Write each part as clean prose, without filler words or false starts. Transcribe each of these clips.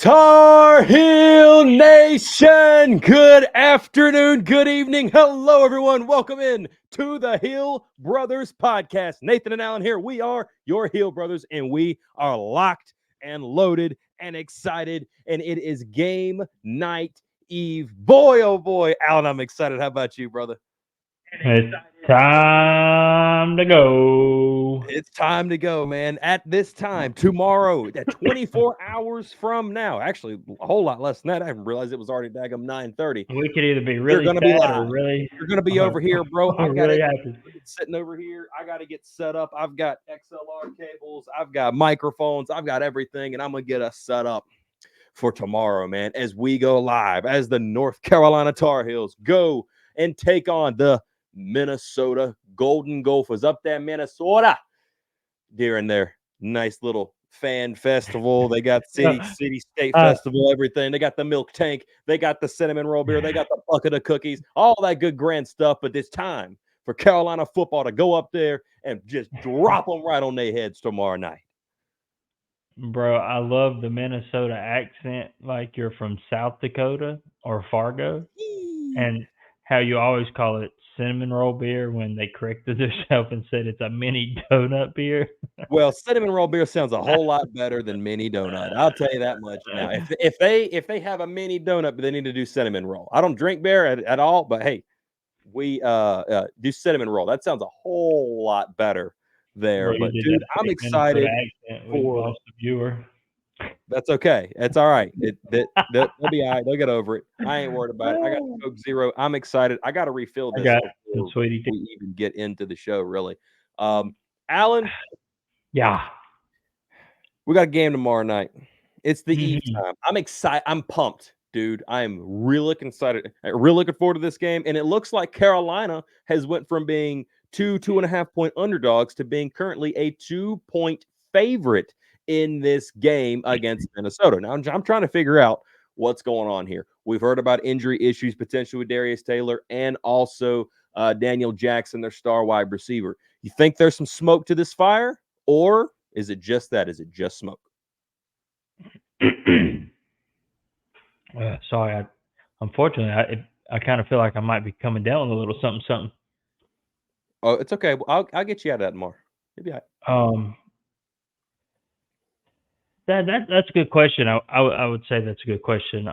Tar Heel Nation, good afternoon, good evening. Hello, everyone. Welcome in to the Heel Brothers podcast. Nathan and Alan here. We are your Heel Brothers, and we are locked and loaded and excited. And it is game night eve. Boy, oh boy, Alan, I'm excited. How about you, brother? It's time to go. It's time to go, man. At this time, tomorrow, at 24 hours from now, actually a whole lot less than that. I didn't realize it was already daggum 9:30. We could either be You're really gonna be sad or live. really, You're gonna be over here, bro. I've got really it happy. sitting over here. I got to get set up. I've got XLR cables. I've got microphones. I've got everything, and I'm gonna get us set up for tomorrow, man. As we go live, as the North Carolina Tar Heels go and take on the Minnesota Golden Gophers up there, Minnesota, during their nice little fan festival. They got city state festival, everything. They got the milk tank. They got the cinnamon roll beer. They got the bucket of cookies, all that good grand stuff. But it's time for Carolina football to go up there and just drop them right on their heads tomorrow night. Bro, I love the Minnesota accent like you're from South Dakota or Fargo, and how you always call it cinnamon roll beer when they corrected themselves and said it's a mini donut beer. Well, cinnamon roll beer sounds a whole lot better than mini donut. I'll tell you that much now. If they have a mini donut, but they need to do cinnamon roll. I don't drink beer at all, but hey, we do cinnamon roll. That sounds a whole lot better there. Bro, you But did that dude, I'm fake Minnesota excited accent. We for. lost a viewer. That's okay. It's all right. They'll be all right. They'll get over it. I ain't worried about it. I got Coke Zero. I'm excited. I got to refill I this got some before sweetie. we even get into the show. Really, Alan, Yeah. we got a game tomorrow night. It's the eve Mhm. time. I'm excited. I'm pumped, dude. I am really excited. Really looking forward to this game. And it looks like Carolina has went from being 2.5 point underdogs to being currently a 2 point favorite in this game against Minnesota. Now I'm trying to figure out what's going on here. We've heard about injury issues potentially with Darius Taylor and also Daniel Jackson, their star wide receiver. You think there's some smoke to this fire, or is it just that? Is it just smoke? Sorry, unfortunately, I kind of feel like I might be coming down a little something, something. Oh, it's okay. I'll get you out of that tomorrow. You'll be all right. Um, that's a good question. I would say that's a good question.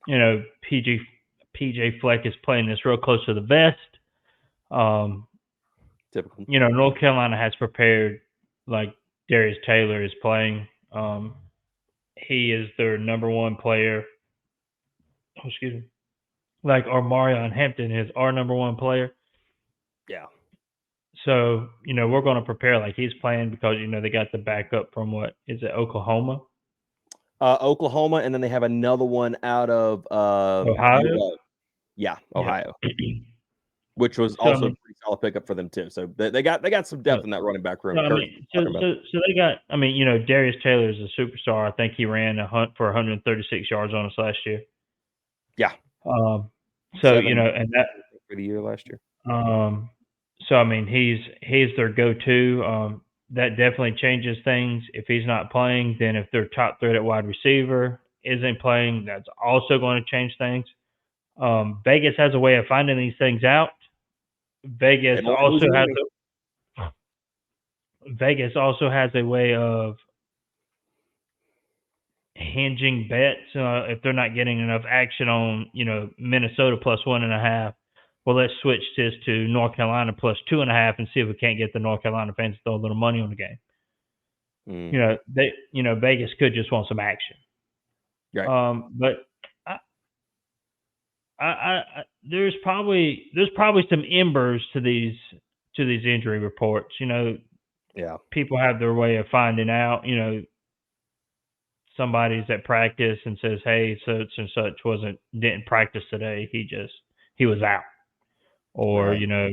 You know, PJ Fleck is playing this real close to the vest. Um, Typical. you know, North Carolina has prepared like Darius Taylor is playing. He is their number one player. Oh, excuse me. Like Marion Hampton is our number one player. Yeah. So, you know, we're going to prepare like he's playing because, you know, they got the backup from what is it, Oklahoma? Oklahoma, and then they have another one out of Ohio? yeah, Yeah. Ohio, which was So, I also a mean, pretty solid pickup for them too. So they got some so, depth in that running back room. so I Kurt mean, so, talking about. so, so they got, I mean, you know, Darius Taylor is a superstar. I think he ran a hunt for 136 yards on us last year. Yeah, Um, so, you seven know, and that, for the year last year. um, so, I mean, he's their go-to. That definitely changes things. If he's not playing, then if their top threat at wide receiver isn't playing, that's also going to change things. Vegas has a way of finding these things out. Vegas They might lose also has anyway. Vegas also has a way of hinging bets if they're not getting enough action on, you know, Minnesota plus 1.5. Well, let's switch this to North Carolina plus 2.5 and see if we can't get the North Carolina fans to throw a little money on the game. Mm, You know, Vegas could just want some action. right. But I, there's probably some embers to these injury reports. You know, Yeah. people have their way of finding out. You know, somebody's at practice and says, "Hey, such and such didn't practice today. He was out," or Right. you know,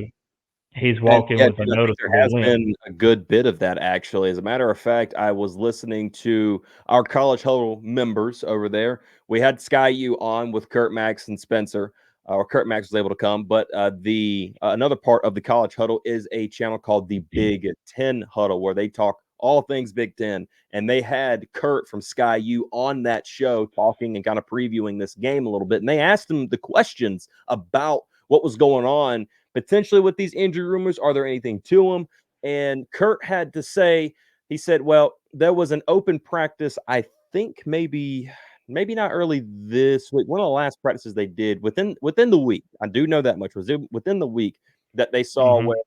he's And walking yeah, with a dude, I think there noticeable has limp. been a good bit of that actually. As a matter of fact, I was listening to our college huddle members over there. We had Sky U on with Kurt Max and Spencer, or Kurt Max was able to come, but the another part of the college huddle is a channel called the Big Ten Huddle, where they talk all things Big Ten. And they had Kurt from Sky U on that show talking and kind of previewing this game a little bit. And they asked him the questions about what was going on potentially with these injury rumors. Are there anything to them? And Kurt had to say, he said, well, there was an open practice, I think maybe not early this week. One of the last practices they did within the week. I do know that much was within the week that they saw Hmm. where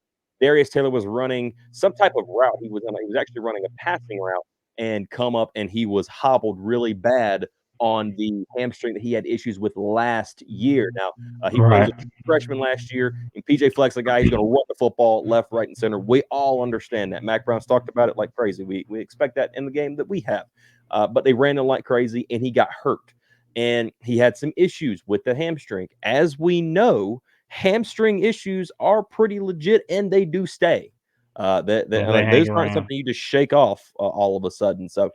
Darius Taylor was running some type of route. He was actually running a passing route and come up and he was hobbled really bad on the hamstring that he had issues with last year. Now he was Right. a freshman last year, and PJ Fleck's a guy. He's going to run the football left, right, and center. We all understand that. Mac Brown's talked about it like crazy. We expect that in the game that we have. But they ran him like crazy, and he got hurt. And he had some issues with the hamstring. As we know, hamstring issues are pretty legit, and they do stay. Yeah, they Like hang those aren't around. something you just shake off all of a sudden. So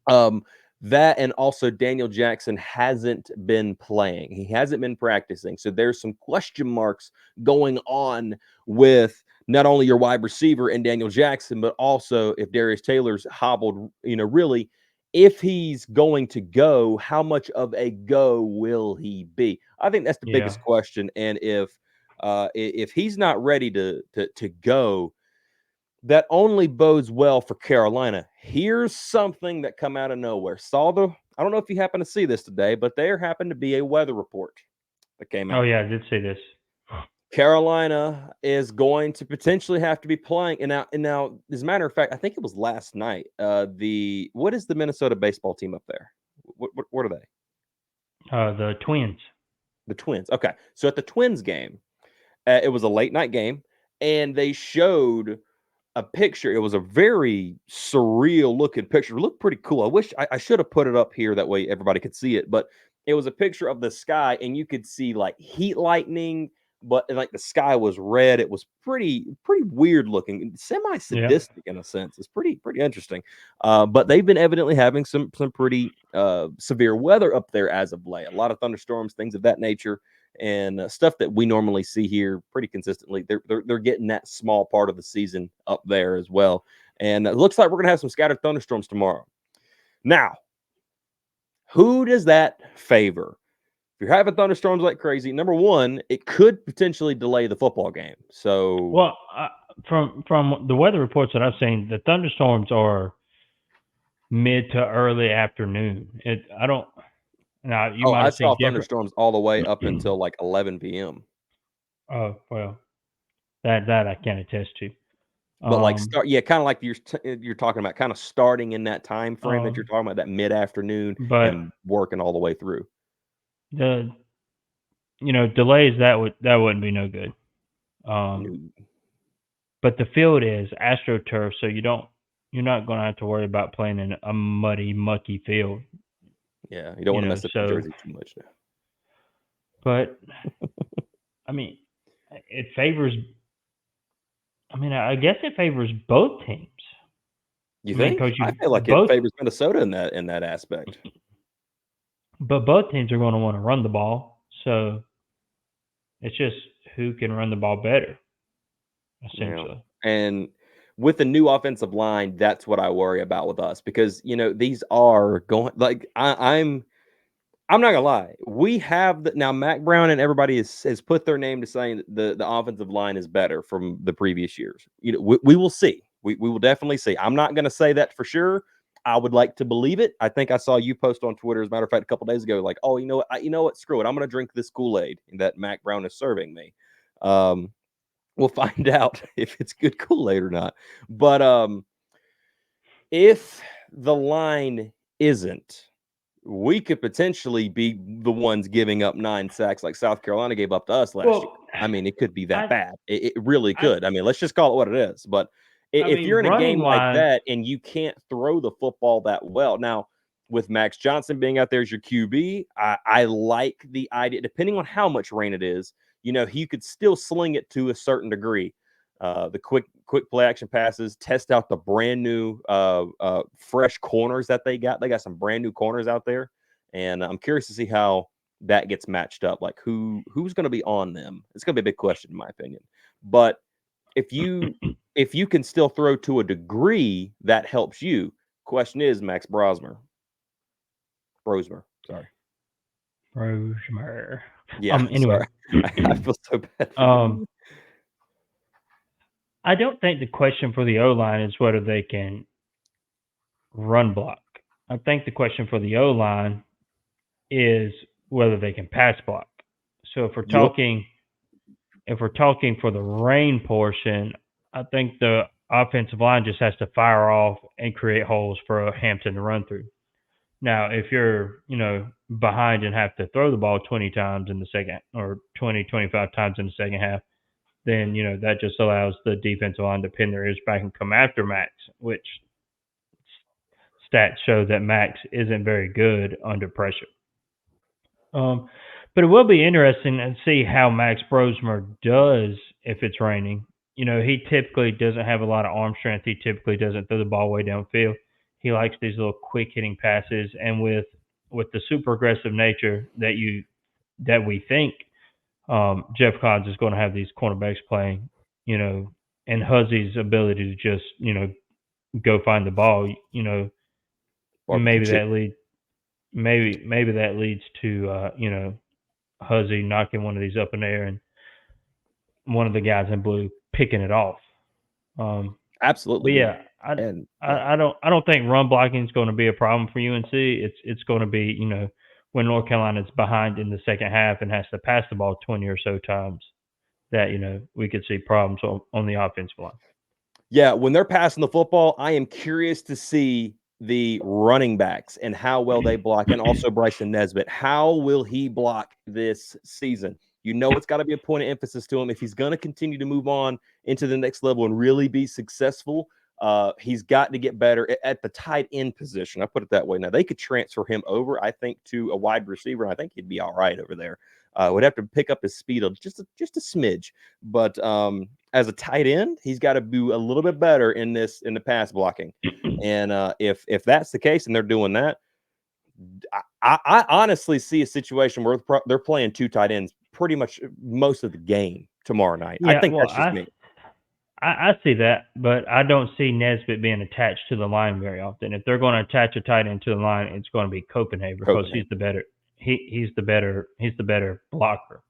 um, that and also Daniel Jackson hasn't been playing. He hasn't been practicing. So there's some question marks going on with not only your wide receiver and Daniel Jackson, but also if Darius Taylor's hobbled, really, if he's going to go, how much of a go will he be? I think that's the Yeah. biggest question. And if he's not ready to go, that only bodes well for Carolina. Here's something that come out of nowhere. I don't know if you happen to see this today, but there happened to be a weather report that came Oh out. yeah, I did see this. Carolina is going to potentially have to be playing. And now, as a matter of fact, I think it was last night. What is the Minnesota baseball team up there? What are they? The Twins. The Twins. Okay, so at the Twins game, it was a late night game, and they showed a picture. It was a very surreal looking picture. It looked pretty cool. I wish I should have put it up here that way everybody could see it. But it was a picture of the sky, and you could see like heat lightning, but like the sky was red. It was pretty weird looking, semi Yeah. sadistic in a sense. It's pretty interesting. But they've been evidently having some pretty severe weather up there as of late. A lot of thunderstorms, things of that nature and stuff that we normally see here pretty consistently. They're getting that small part of the season up there as well, and it looks like we're gonna have some scattered thunderstorms tomorrow. Now, who does that favor? If you're having thunderstorms like crazy, number one, it could potentially delay the football game. So, Well, from the weather reports that I've seen, the thunderstorms are mid to early afternoon. I don't. Now you oh, might I have saw seen different. thunderstorms all the way up until like 11 p.m. Oh well, that I can attest to. But like Um, start, yeah, kind of like you're talking about, kind of starting in that time frame that you're um, talking about, that mid afternoon but and working all the way through. the delays that wouldn't be no good. Um, No. but the field is AstroTurf, so you're not going to have to worry about playing in a muddy, mucky field. Yeah, you don't want to mess up your So, jersey too much now. but I mean, it favors. I mean, I guess it favors both teams. You I mean, think? because I you feel like it both, favors Minnesota in that aspect. but both teams are going to want to run the ball. So it's just who can run the ball better, Yeah. essentially. And with the new offensive line, that's what I worry about with us because these are going like I'm not gonna lie. We have now Mac Brown and everybody has put their name to saying that the offensive line is better from the previous years. We will see. We will definitely see. I'm not gonna say that for sure. I would like to believe it. I think I saw you post on Twitter, as a matter of fact, a couple days ago, like, oh, you know what? Screw it. I'm gonna drink this Kool-Aid that Mac Brown is serving me. Um, we'll find out if it's good Kool-Aid or not. But if the line isn't, we could potentially be the ones giving up 9 sacks like South Carolina gave up to us last year. Well, I mean, it could be that I, bad. It really I, could. I mean, let's just call it what it is. But I if you're mean, in a running game like wise, that and you can't throw the football that well, now with Max Johnson being out there as your QB, I like the idea. Depending on how much rain it is, he could still sling it to a certain degree. The quick play action passes, test out the brand new fresh corners that they got. They got some brand new corners out there, and I'm curious to see how that gets matched up. Like who's going to be on them? It's going to be a big question in my opinion. But if you can still throw to a degree, that helps you. Question is, Max Brosmer, sorry. Rosemary. Yeah, Anyway, sorry. I feel so bad for um, you. I don't think the question for the O line is whether they can run block. I think the question for the O line is whether they can pass block. So Yep. if we're talking for the rain portion, I think the offensive line just has to fire off and create holes for Hampton to run through. Now, if you're, behind and have to throw the ball 20 times in the second or 20, 25 times in the second half, then, that just allows the defensive line to pin their ears back and come after Max, which stats show that Max isn't very good under pressure. Um, but it will be interesting to see how Max Brosmer does if it's raining. He typically doesn't have a lot of arm strength. He typically doesn't throw the ball way downfield. He likes these little quick hitting passes, and with the super aggressive nature that we think Jeff Collins is going to have these cornerbacks playing, and Huzzy's ability to just go find the ball, Barbecue maybe chicken. that lead maybe that leads to Huzzy knocking one of these up in the air and one of the guys in blue picking it off. Absolutely, But dude. yeah, I, And yeah, I I don't I don't think run blocking is going to be a problem for UNC. It's going to be when North Carolina is behind in the second half and has to pass the ball 20 or so times that we could see problems on the offensive line. yeah, when they're passing the football, I am curious to see the running backs and how well they block, and also Bryson Nesbitt. How will he block this season? It's got to be a point of emphasis to him if he's going to continue to move on into the next level and really be successful. He's got to get better at the tight end position. I put it that way. Now they could transfer him over, I think, to a wide receiver, and I think he'd be all right over there. Would have to pick up his speed just a smidge, but as a tight end, he's got to do a little bit better in the pass blocking. And if that's the case and they're doing that, I honestly see a situation where they're playing two tight ends pretty much most of the game tomorrow night. I Yeah, think well, that's just me. I see that, but I don't see Nesbitt being attached to the line very often. If they're going to attach a tight end to the line, it's going to be Copenhagen because he's Copenhagen. the better he's the better blocker.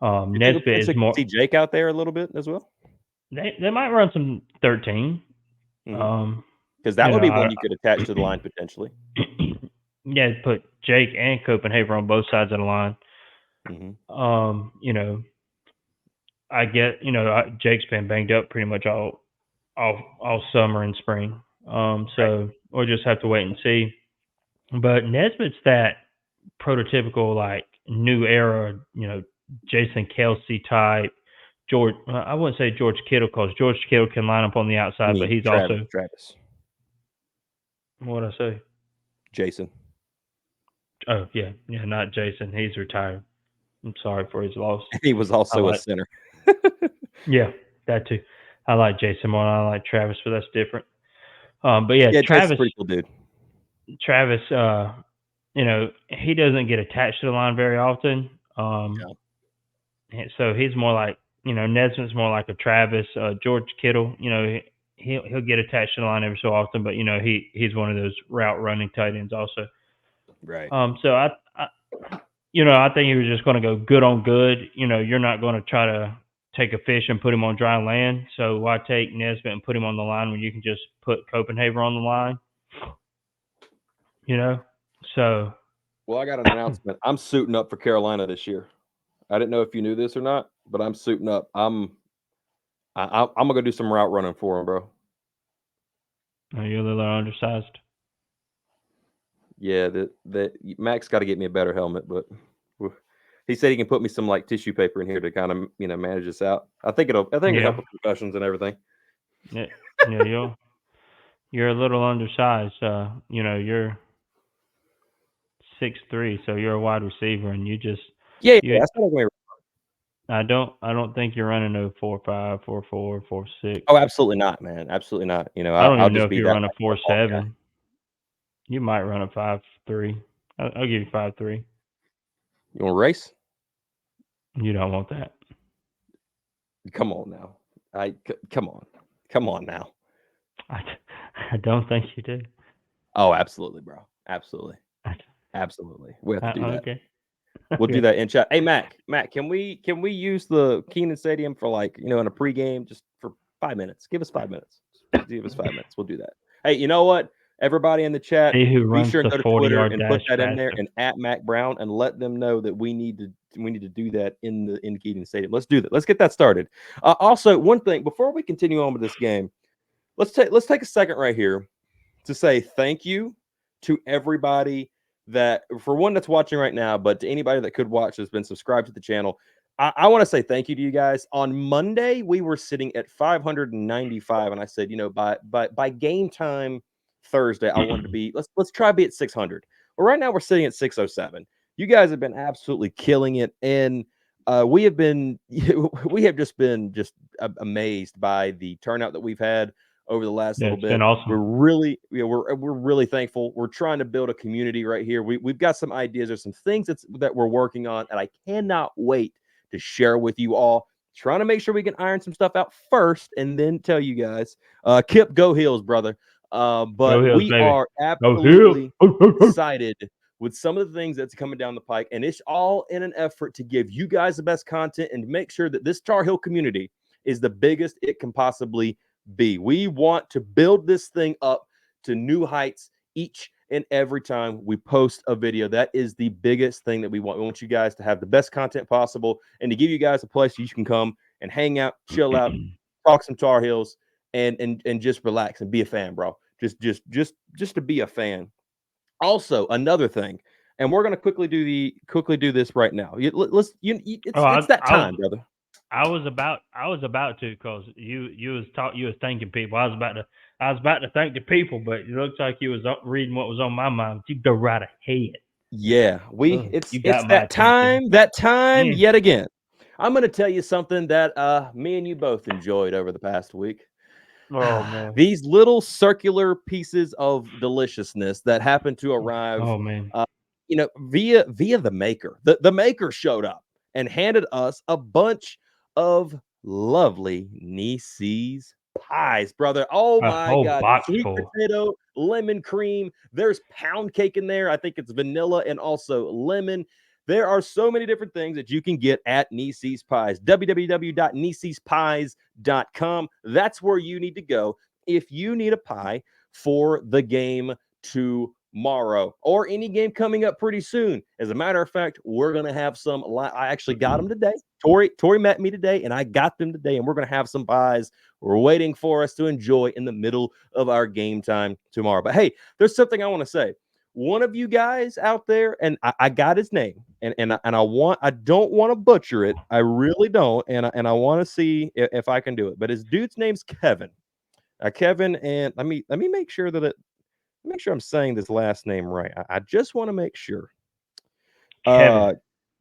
You think Nesbitt is potentially could more. see Jake out there a little bit as well? They might run some 13. Because Um, that would be one I, you could attach to the line potentially. yeah, put Jake and Copenhagen on both sides of the line. Mm-hmm. I get Jake's been banged up pretty much all summer and spring. Right. So we'll just have to wait and see. But Nesbitt's that prototypical like new era, Jason Kelsey type. George, I wouldn't say George Kittle because George Kittle can line up on the I outside, but mean, he's also Travis, what I say. Jason. Oh yeah, not Jason. He's retired. I'm sorry for his loss. He was I also a like center. yeah, that too. I like Jason more than I like Travis, but that's different. But yeah, Yeah, Jason's a pretty cool dude. Travis, he doesn't get attached to the line very often. Yeah. So he's more like, Nesbitt's more like a Travis. George Kittle, he'll get attached to the line every so often, but he's one of those route running tight ends also. Right. So I think he was just going to go good on good. You're not going to try to take a fish and put him on dry land. So why take Nesbitt and put him on the line when you can just put Copenhagen on the line? So Well, I got an announcement. I'm suiting up for Carolina this year. I didn't know if you knew this or not, but I'm suiting up. I'm gonna go do some route running for him, bro. you're a little undersized. Yeah, that Max got to get me a better helmet, but he said he can put me some like tissue paper in here to kind of manage this out. I think it'll help Yeah, with concussions and everything. yeah, yeah. You're a little undersized. You're 6'3", so you're a wide receiver, and Yeah, you. that's not going. I don't think you're running no 4.5, 4.4, 4.6. Oh, absolutely not, man. Absolutely not. I don't I'll even know just if be you that run a like football guy. 4.7. You might run a 5.3. I'll give you 5.3. You want to race? You don't want that. Come on now. Come on now. I, I don't think you do. Oh, absolutely, bro. Absolutely, I, absolutely. We have to do that. okay. We'll do Okay. that in chat. Hey, Mac, can we use the Keenan Stadium for, like, in a pregame, just for 5 minutes? Give us 5 minutes. Just give us 5 minutes. We'll do that. Hey, you know what? Everybody in the chat, See who be runs sure and the go to 40 Twitter yard and put dash that in there faster. and at Mac Brown and let them know that we need to do that in Keaton Stadium. Let's do that. Let's get that started. Also, one thing before we continue on with this game, let's take a second right here to say thank you to everybody that, for one, that's watching right now, but to anybody that could watch that's been subscribed to the channel. I want to say thank you to you guys. On Monday, we were sitting at 595, and I said, by game time Thursday, I wanted to be let's try to be at 600. Well, right now we're sitting at 607. You guys have been absolutely killing it, and we have been we have just been amazed by the turnout that we've had over the last Yeah, little it's been bit. We're awesome. really, we're really thankful. We're trying to build a community right here. We've got some ideas. There's some things that we're working on, and I cannot wait to share with you all. Trying to make sure we can iron some stuff out first, and then tell you guys. Kip, go Heels, brother. Go But Hills, we baby. are Go Hills. absolutely excited with some of the things that's coming down the pike, and it's all in an effort to give you guys the best content and make sure that this Tar Heel community is the biggest it can possibly be. We want to build this thing up to new heights each and every time we post a video. That is the biggest thing that we want. We want you guys to have the best content possible and to give you guys a place you can come and hang out, chill out, talk some Tar Heels, and just relax and be a fan, bro. Just to be a fan. Also, another thing, and we're gonna quickly do this right now. Oh, It's that time, brother. I was about to, because you was thanking people. I was about to thank the people, but it looks like you was reading what was on my mind. You go right ahead. Yeah, Oh, it's you it's got my that attention. time, that time Yeah. yet again. I'm gonna tell you something that me and you both enjoyed over the past week. Oh man. These little circular pieces of deliciousness that happen to arrive, Oh man. via the maker. The maker showed up and handed us a bunch of lovely Neicey's pies, brother. Oh A my whole God. box Sweet full. potato, lemon cream. There's pound cake in there. I think it's vanilla and also lemon. There are so many different things that you can get at Neicey's Pies. www.neiceyspies.com. That's where you need to go if you need a pie for the game tomorrow or any game coming up pretty soon. As a matter of fact, we're going to have some. I actually got them today. Tori met me today, and I got them today, and we're going to have some pies we're waiting for us to enjoy in the middle of our game time tomorrow. But hey, there's something I want to say. One of you guys out there, and I got his name, and I don't want to butcher it. I really don't, and I want to see if I can do it. But his dude's name's Kevin. Kevin, and let me make sure I'm saying this last name right. I just want to make sure. Kevin. Uh,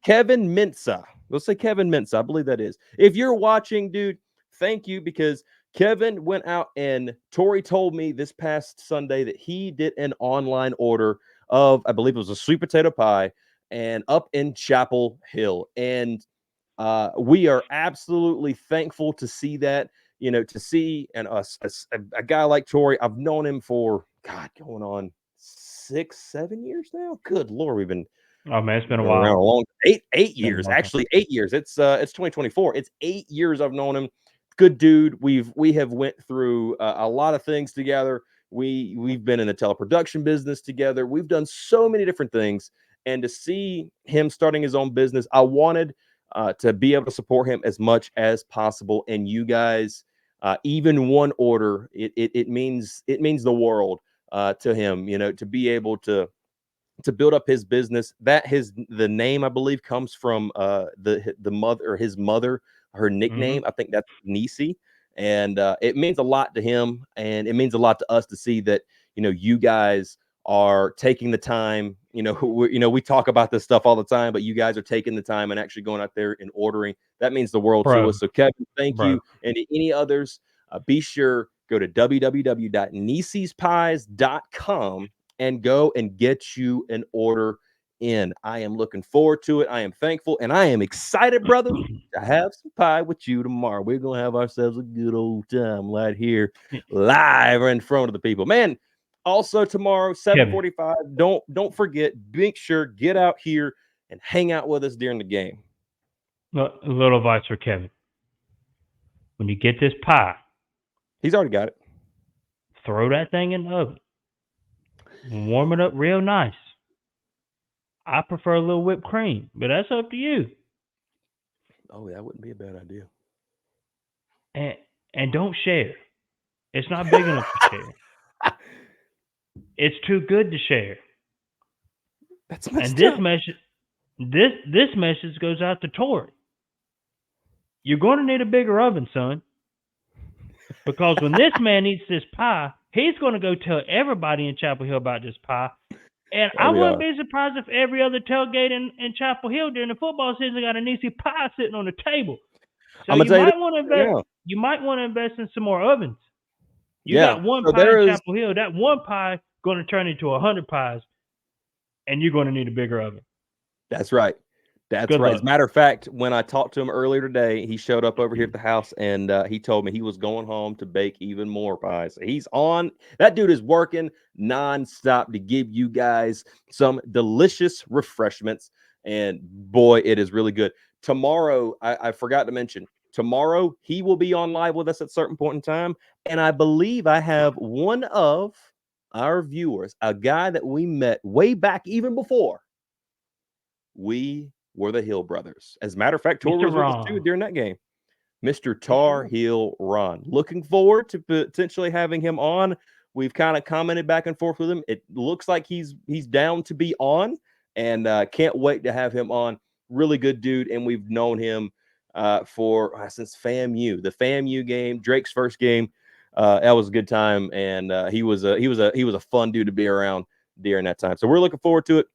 Kevin Mensah. Let's say Kevin Mensah. I believe that is. If you're watching, dude, thank you, because Kevin went out and Tori told me this past Sunday that he did an online order of, I believe it was a sweet potato pie, and up in Chapel Hill. And we are absolutely thankful to see that, to see a guy like Tori. I've known him for, God, going on 6, 7 years now. Good Lord, we've been Oh man, it's been a around a while. long eight Been a years, long time. actually 8 years. It's 2024. It's 8 years I've known him. Good dude. We have went through a lot of things together. We've been in the teleproduction business together. We've done so many different things, and to see him starting his own business, I wanted to be able to support him as much as possible. And you guys, even one order, it means the world to him. To be able to build up his business. The name, I believe, comes from the mother, or his mother, her Mm-hmm. nickname. I think that's Neicey, and it means a lot to him, and it means a lot to us to see that you guys are taking the time. We talk about this stuff all the time, but you guys are taking the time and actually going out there and ordering. That means the world to Bro, us. So Kevin, thank bro. you, and any others, be sure go to www.neiceyspies.com and go and get you an order in. I am looking forward to it. I am thankful, and I am excited, brother, to have some pie with you tomorrow. We're gonna have ourselves a good old time right here, live in front of the people, man. Also tomorrow, Kevin, 7:45. Don't forget. Make sure get out here and hang out with us during the game. a little advice for Kevin. When you get this pie, He's already got it. throw that thing in the oven. Warm it up real nice. I prefer a little whipped cream, but that's up to you. Oh, that wouldn't be a bad idea. And and don't share. It's not big enough to share. It's too good to share. That's And messed this up. message this message goes out to Tori. You're going to need a bigger oven, son, because when this man eats this pie, he's going to go tell everybody in Chapel Hill about this pie. And I Oh, we wouldn't are. be surprised if every other tailgate in Chapel Hill during the football season got a Neicey pie sitting on the table. So I'm gonna you tell you this might want to right invest. now. You might want to invest in some more ovens. You Yeah. got one So pie in there is. Chapel Hill. That one pie going to turn into 100 pies, and you're going to need a bigger oven. That's right. That's Good right. As luck. a matter of fact, when I talked to him earlier today, he showed up over here at the house and he told me he was going home to bake even more pies. He's on. That dude is working nonstop to give you guys some delicious refreshments. And boy, it is really good. Tomorrow, I forgot to mention, tomorrow he will be on live with us at a certain point in time. And I believe I have one of our viewers, a guy that we met way back even before we were the Hill brothers. As a matter of fact, Tor Mr. was with us too Ron. during that game. Mr. Mr. Tar Heel Ron. Looking forward to potentially having him on. We've kind of commented back and forth with him. It looks like he's down to be on, and can't wait to have him on. Really good dude, and we've known him for since FAMU, the FAMU game, Drake's first game. That was a good time, and he was a fun dude to be around during that time. So we're looking forward to it.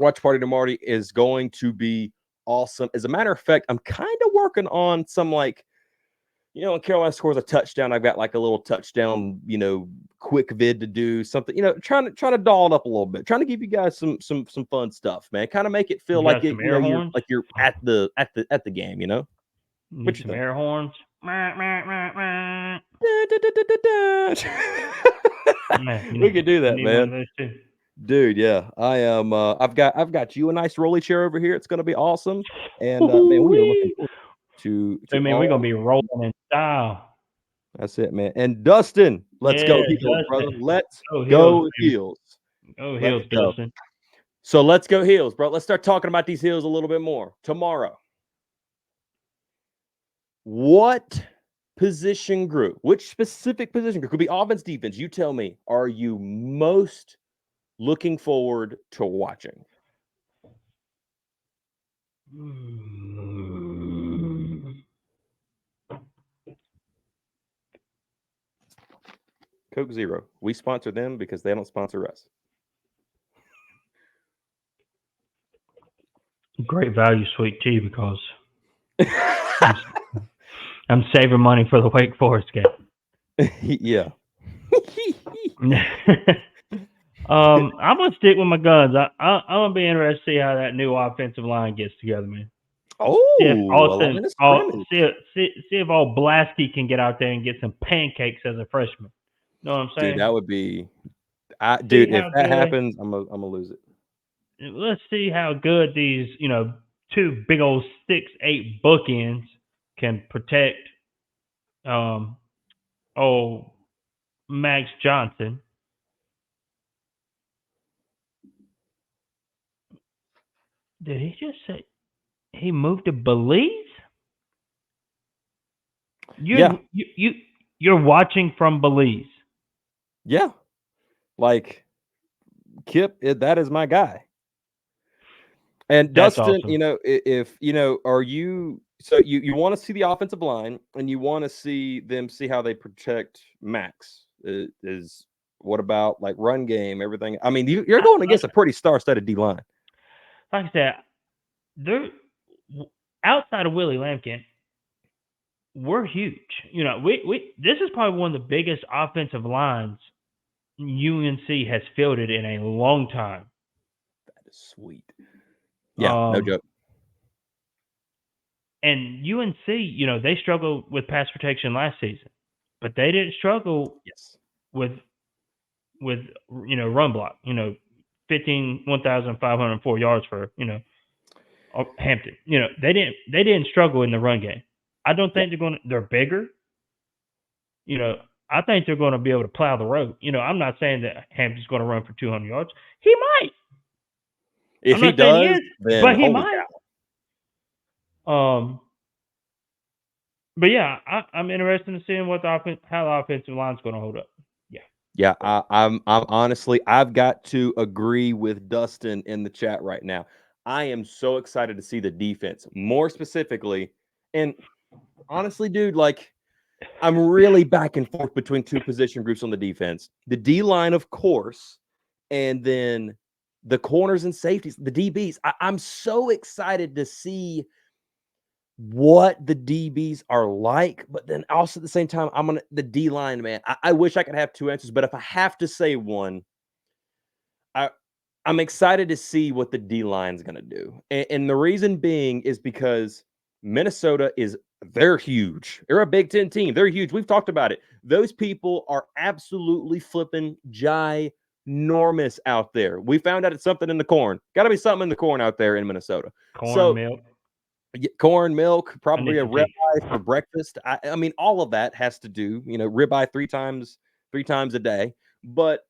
Watch Party to Marty is going to be awesome. As a matter of fact, I'm kind of working on some when Carolina scores a touchdown, I've got like a little touchdown, quick vid to do something, trying to doll it up a little bit, trying to give you guys some fun stuff, man. Kind of make it feel You like got it, some air you're horns? like you're at the game, What Need you some think? air horns? Yeah, We could do you that, need one man. of those too. Dude, yeah. I am I've got you a nice rolly chair over here. It's gonna be awesome. And man, we are looking Woo-wee. forward to I mean, we're all. gonna be rolling in style. That's it, man. And Dustin, let's Yeah, go Heels, brother. Dustin. Let's Go Heels, go baby. Heels. Go Let's Heels, go. Dustin. So let's go Heels, bro. Let's start talking about these Heels a little bit more. Tomorrow, what position group, which specific position group, could be offense, defense, you tell me, are you most looking forward to watching? Mm. Coke Zero. We sponsor them because they don't sponsor us. Great value sweet tea because I'm saving money for the Wake Forest game. Yeah. I'm gonna stick with my guns. I'm gonna be interested to see how that new offensive line gets together, man. See if Oh, a Austin, line of scrimmage. see if all Blasky can get out there and get some pancakes as a freshman. Know what I'm Dude, saying? that would be See dude, if how that good. happens, I'm gonna lose it. Let's see how good these two big old 6'8" bookends can protect oh Max Johnson. Did he just say he moved to Belize? Yeah. You're watching from Belize. Yeah. Like Kip, that is my guy. And That's Dustin, awesome. if are you you want to see the offensive line and you want to see them see how they protect Max? Is what about like run game, everything? I mean, you're going against a pretty star-studded D line. Like I said, they're outside of Willie Lampkin, we're huge. We this is probably one of the biggest offensive lines UNC has fielded in a long time. Sweet. Yeah, no joke. And UNC, they struggled with pass protection last season, but they didn't struggle Yes. with run block. 1,504 yards for Hampton. They didn't struggle in the run game. I don't think they're bigger. I think they're going to be able to plow the road. I'm not saying that Hampton's going to run for 200 yards. He might. If I'm he not saying he does, is, then but he holy might. cow. But yeah, I'm interested in seeing how the offensive line's going to hold up. Yeah, I'm honestly, I've got to agree with Dustin in the chat right now. I am so excited to see the defense, more specifically, and honestly, dude, like I'm really back and forth between two position groups on the defense. The D line, of course, and then the corners and safeties, the DBs. I'm so excited to see what the DBs are like, but then also at the same time, the D line, man. I wish I could have two answers, but if I have to say one, I'm excited to see what the D line is going to do. And the reason being is because Minnesota they're huge. They're a Big Ten team. They're huge. We've talked about it. Those people are absolutely flipping ginormous out there. We found out it's something in the corn. Got to be something in the corn out there in Minnesota. Milk. Corn, milk, probably a Tea. ribeye for breakfast. I mean, all of that has to do, ribeye three times a day. But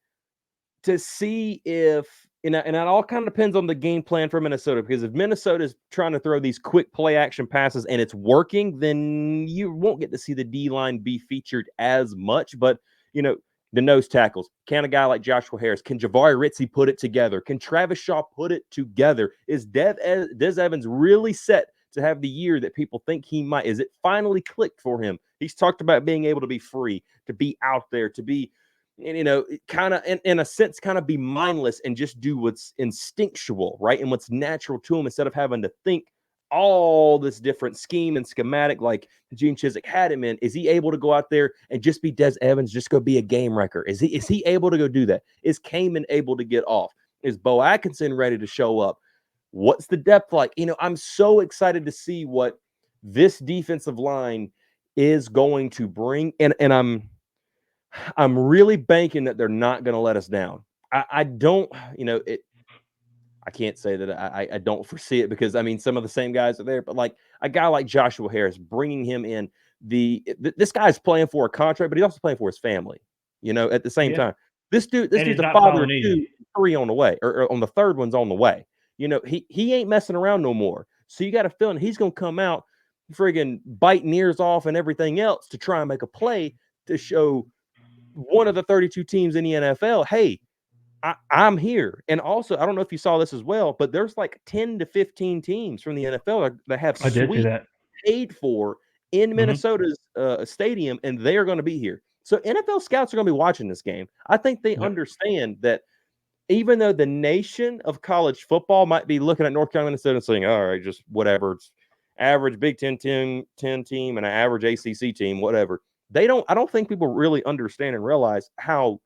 to see if and it all kind of depends on the game plan for Minnesota, because if Minnesota is trying to throw these quick play action passes and it's working, then you won't get to see the D line be featured as much. But the nose tackles, can a guy like Joshua Harris, can Jahvaree Ritzie put it together? Can Travis Shaw put it together? Is Des Evans really set to have the year that people think he might? Is it finally clicked for him? He's talked about being able to be free, to be out there, to be kind of in a sense, kind of be mindless and just do what's instinctual, right? And what's natural to him, instead of having to think all this different scheme and schematic like Gene Chizik had him in. Is he able to go out there and just be Des Evans, just go be a game wrecker? Is he able to go do that? Is Kamen able to get off? Is Bo Atkinson ready to show up? What's the depth like? I'm so excited to see what this defensive line is going to bring. And I'm really banking that they're not going to let us down. I don't, I can't say that I don't foresee it, because I mean, some of the same guys are there, but like a guy like Joshua Harris, bringing him in, this guy's playing for a contract, but he's also playing for his family, at the same time. This dude's a father of 2, 3 on the way, or on the third one's on the way. He ain't messing around no more. So you got a feeling he's going to come out friggin' biting ears off and everything else to try and make a play to show one of the 32 teams in the NFL, hey, I'm here. And also, I don't know if you saw this as well, but there's like 10 to 15 teams from the NFL that have suites paid for in Minnesota's stadium, and they are going to be here. So NFL scouts are going to be watching this game. I think they understand that even though the nation of college football might be looking at North Carolina, Minnesota and saying, all right, just whatever, it's average Big Ten team and an average ACC team, whatever. I don't think people really understand and realize how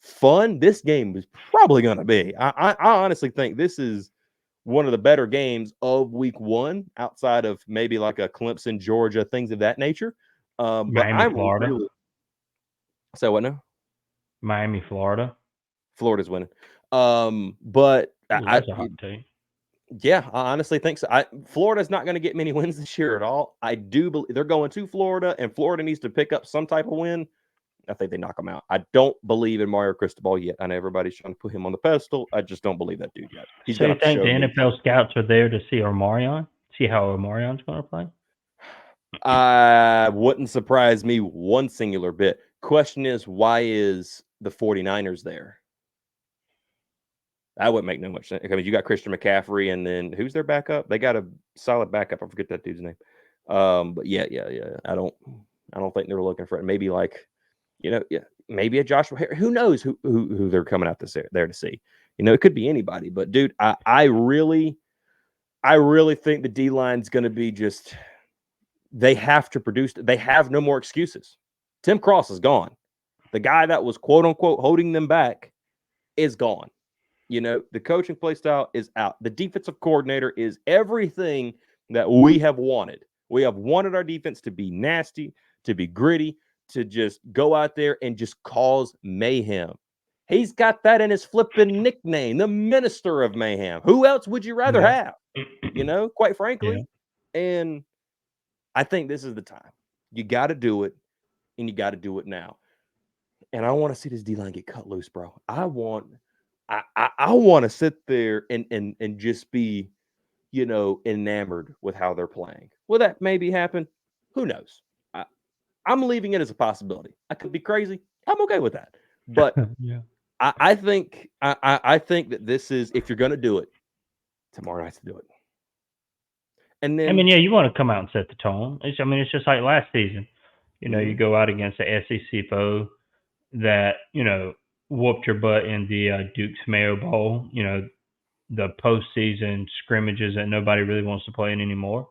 fun this game is probably going to be. I honestly think this is one of the better games of week 1, outside of maybe like a Clemson, Georgia, things of that nature. But Miami, Florida. So what now? Miami, Florida. Florida's winning. But that's a hot take. Yeah, I honestly think so. Florida's not going to get many wins this year at all. I do believe they're going to Florida, and Florida needs to pick up some type of win. I think they knock him out. I don't believe in Mario Cristobal yet. I know everybody's trying to put him on the pedestal. I just don't believe that dude yet. He's so you think the NFL scouts are there to see Omarion? See how Omarion's going to play? Wouldn't surprise me one singular bit. Question is, why is the 49ers there? That wouldn't make no much sense. I mean, you got Christian McCaffrey, and then who's their backup? They got a solid backup. I forget that dude's name. But yeah. I don't think they were looking for it. Maybe like, maybe a Joshua Harris. Who knows who they're coming out there to see? It could be anybody. But dude, I really think the D line's going to be just. They have to produce. They have no more excuses. Tim Cross is gone. The guy that was quote unquote holding them back is gone. The coaching play style is out. The defensive coordinator is everything that we have wanted. We have wanted our defense to be nasty, to be gritty, to just go out there and just cause mayhem. He's got that in his flipping nickname, the Minister of Mayhem. Who else would you rather Yeah. have? Quite Yeah. frankly. And I think this is the time. You got to do it, and you got to do it now. And I want to see this D line get cut loose, bro. I want to sit there and just be, enamored with how they're playing. Will that maybe happen? Who knows? I, I'm leaving it as a possibility. I could be crazy. I'm okay with that. But Yeah. I think that this is, if you're gonna do it, tomorrow night's to do it. And I mean, then yeah, you want to come out and set the tone. I mean, it's just like last season. You mhm, go out against the SEC foe that whooped your butt in the Duke's Mayo Bowl. The postseason scrimmages that nobody really wants to play in anymore.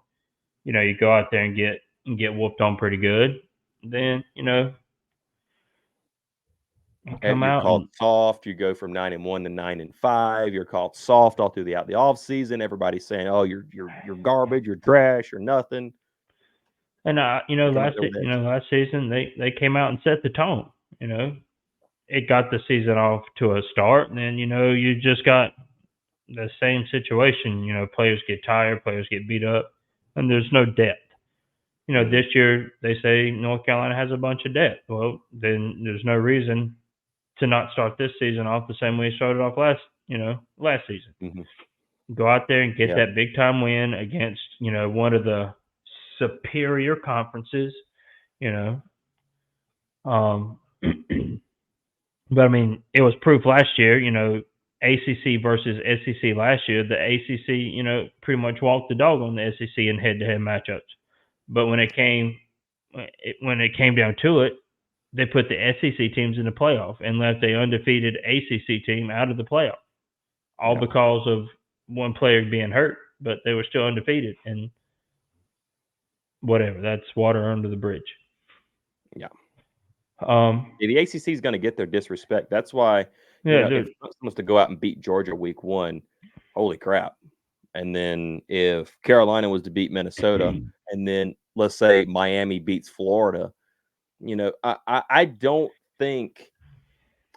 You go out there and get whooped on pretty good. Then you come you're out called and soft. You go from 9-1 to 9-5. You're called soft all through the off season. Everybody's saying, "Oh, you're garbage. You're trash. You're nothing." You come out there with edge. last season they came out and set the tone. You know, it got the season off to a start, and then you just got the same situation. Players get tired, players get beat up, and there's no depth. Hmm. This year they say North Carolina has a bunch of depth. Well, then there's no reason to not start this season off the same way you started off last season. Hmm. Go out there and get Yeah. that big time win against, one of the superior conferences, you know. Um but I mean, it was proof last year, ACC versus SEC last year. The ACC, pretty much walked the dog on the SEC in head-to-head matchups. But when it came down to it, they put the SEC teams in the playoff and left the undefeated ACC team out of the playoff, all Yeah. because of one player being hurt. But they were still undefeated, and whatever. That's water under the bridge. Yeah. Um, Yeah, the ACC is going to get their disrespect. That's why, yeah, if dude. Clemson was to go out and beat Georgia week one, holy crap. And then if Carolina was to beat Minnesota, and then let's say Miami beats Florida, I don't think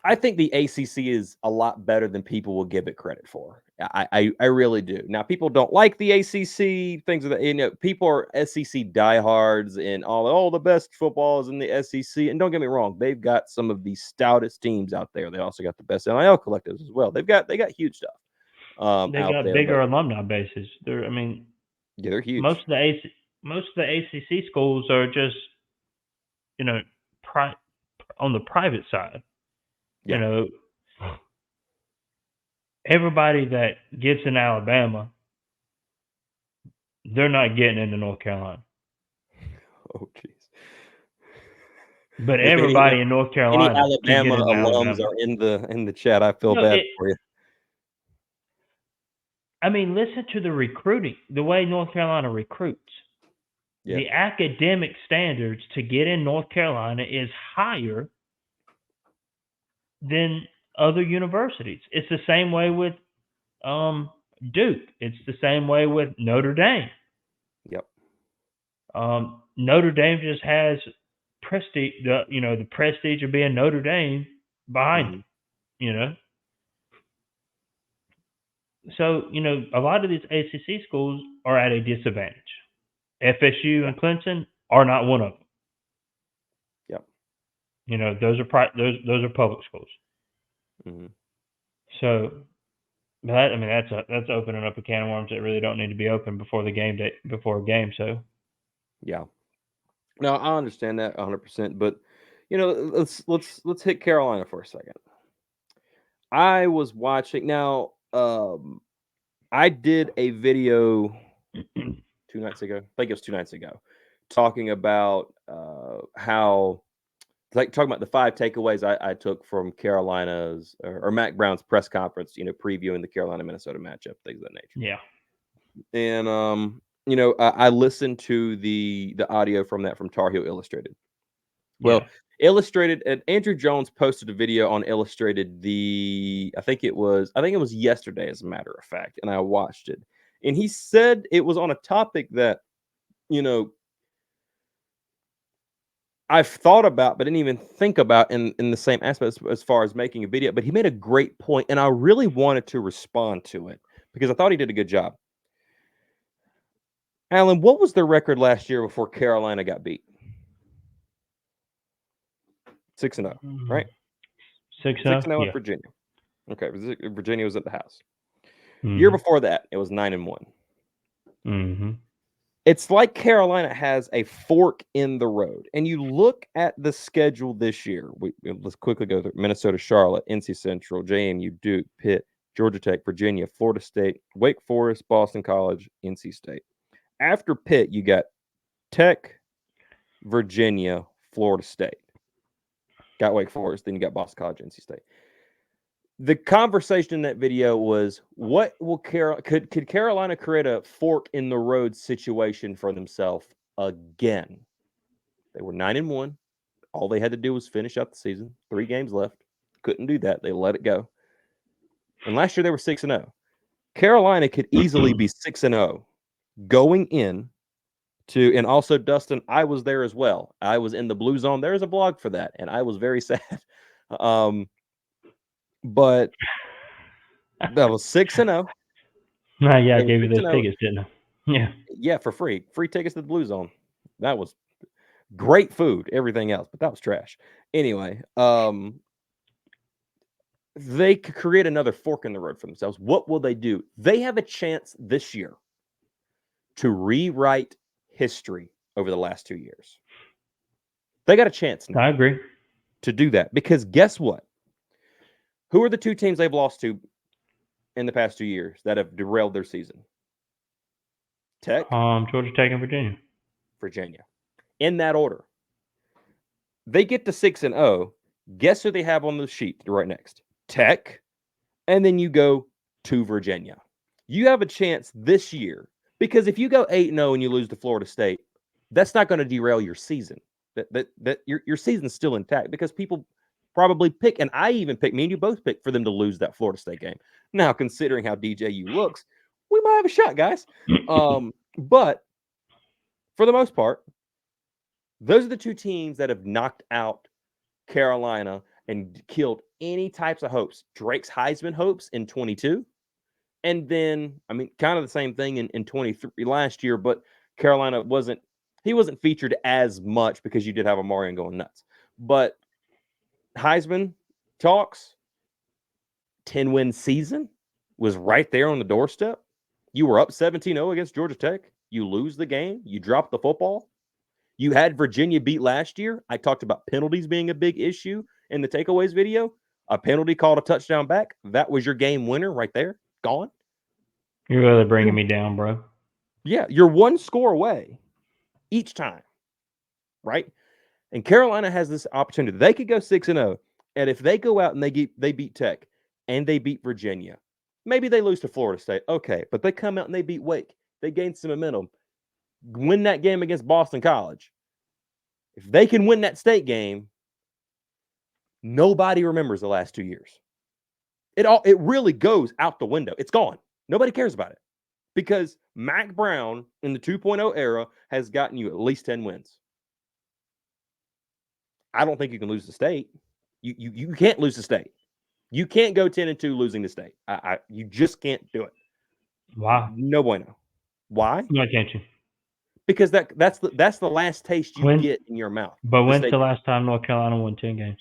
I think the ACC is a lot better than people will give it credit for. I really do. Now, people don't like the ACC, things of that. People are SEC diehards and all the best football is in the SEC. And don't get me wrong, they've got some of the stoutest teams out there. They also got the best NIL collectives as well. They got huge stuff They out got there, but bigger alumni bases. I mean, yeah, they're most huge. of the most of the ACC schools are just you know pri- on the private side. You Yeah. know, everybody that gets in Alabama, they're not getting into North Carolina. Oh, jeez. But If everybody in North any Carolina can get Alabama into alums Alabama. are in the chat, I feel No, bad for you. I mean, listen to the recruiting, the way North Carolina recruits. Yeah. The academic standards to get in North Carolina is higher than other universities. It's the same way with Duke. It's the same way with Notre Dame. Yep. Notre Dame just has prestige. The prestige of being Notre Dame behind Hmm. them. You know, so a lot of these ACC schools are at a disadvantage. FSU Yeah. and Clemson are not one of them. Yep. Those are public schools. Hmm. So I mean that's opening up a can of worms that really don't need to be open before the game day before a game. So Yeah. No, I understand that 100%, but let's hit Carolina for a second. I was watching now. I did a video 2 nights ago. I think it was 2 nights ago, talking about how, like, talking about the 5 takeaways I took from Carolina's or Mac Brown's press conference. Previewing the Carolina Minnesota matchup, things of that nature. yeah, And I listened to the audio from that from Tar Heel Illustrated. yeah, Well, Illustrated, and Andrew Jones posted a video on Illustrated. I think it was yesterday, as a matter of fact, and I watched it. And he said it was on a topic that, you know, I've thought about, but didn't even think about in the same aspect as far as making a video. But he made a great point, and I really wanted to respond to it because I thought he did a good job. Alan, what was the record last year before Carolina got beat? 6-0, right? 6-0? 6-0 in Yeah. Virginia. Okay, Virginia was at the house. Year Mm-hmm. before that, it was 9-1. Mm-hmm. It's like Carolina has a fork in the road. And you look at the schedule this year. Let's quickly go through Minnesota, Charlotte, NC Central, JMU, Duke, Pitt, Georgia Tech, Virginia, Florida State, Wake Forest, Boston College, NC State. After Pitt, you got Tech, Virginia, Florida State. Got Wake Forest, then you got Boston College, NC State. The conversation in that video was, what will could Carolina create a fork in the road situation for themselves again? They were 9-1. All they had to do was finish out the season. 3 games left. Couldn't do that. They let it go. And last year they were 6-0. Carolina could easily be 6-0 going in to, and also Dustin, I was there as well. I was in the blue zone. There's a blog for that, and I was very sad. But that was 6-0. Yeah, I They were gave you those 6-0. tickets, didn't I? Yeah. Yeah, for free. Free tickets to the Blue Zone. That was great food, everything else, but that was trash. Anyway, they could create another fork in the road for themselves. What will they do? They have a chance this year to rewrite history over the last 2 years. They got a chance now I agree. to do that because guess what? Who are the 2 teams they've lost to in the past 2 years that have derailed their season? Tech, Georgia Tech and Virginia. Virginia. In that order. They get to 6-0. Guess who they have on the sheet right next? Tech. And then you go to Virginia. You have a chance this year because if you go 8-0 and you lose to Florida State, that's not going to derail your season. That your season's still intact because people probably pick, and I even pick, me and you both pick for them to lose that Florida State game. Now, considering how DJU looks, we might have a shot, guys. But for the most part, those are the 2 teams that have knocked out Carolina and killed any types of hopes. Drake's Heisman hopes in 22. And then, I mean, kind of the same thing in 23 last year, but Carolina wasn't featured as much because you did have a Marion going nuts. But Heisman talks, 10-win season was right there on the doorstep. You were up 17-0 against Georgia Tech. You lose the game. You drop the football. You had Virginia beat last year. I talked about penalties being a big issue in the takeaways video. A penalty called a touchdown back. That was your game winner right there. Gone. You're really bringing me down, bro. Yeah, you're 1 score away each time, right? And Carolina has this opportunity. They could go 6-0, and if they go out and they beat Tech and they beat Virginia, maybe they lose to Florida State. Okay, but they come out and they beat Wake. They gain some momentum. Win that game against Boston College. If they can win that state game, nobody remembers the last 2 years. It really goes out the window. It's gone. Nobody cares about it because Mac Brown in the 2.0 era has gotten you at least 10 wins. I don't think you can lose the state. You can't lose the state. You can't go 10-2 losing the state. You just can't do it. Why? No bueno. Why? Why can't you? Because that's the last taste you When? get in your mouth. But The when's state the last time North Carolina won 10 games?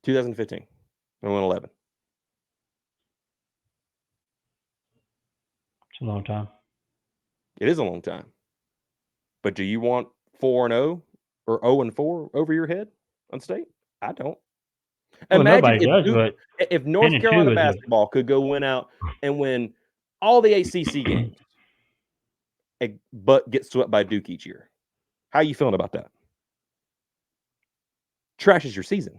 2015 and won 11. It's a long time. It is a long time. But do you want 4-0 or 0-4 over your head on state? I don't. Well, Imagine nobody does, but if North 10-2 Carolina is a basketball could go win out and win all the ACC games, but get swept by Duke each year. How are you feeling about that? Trashes your season.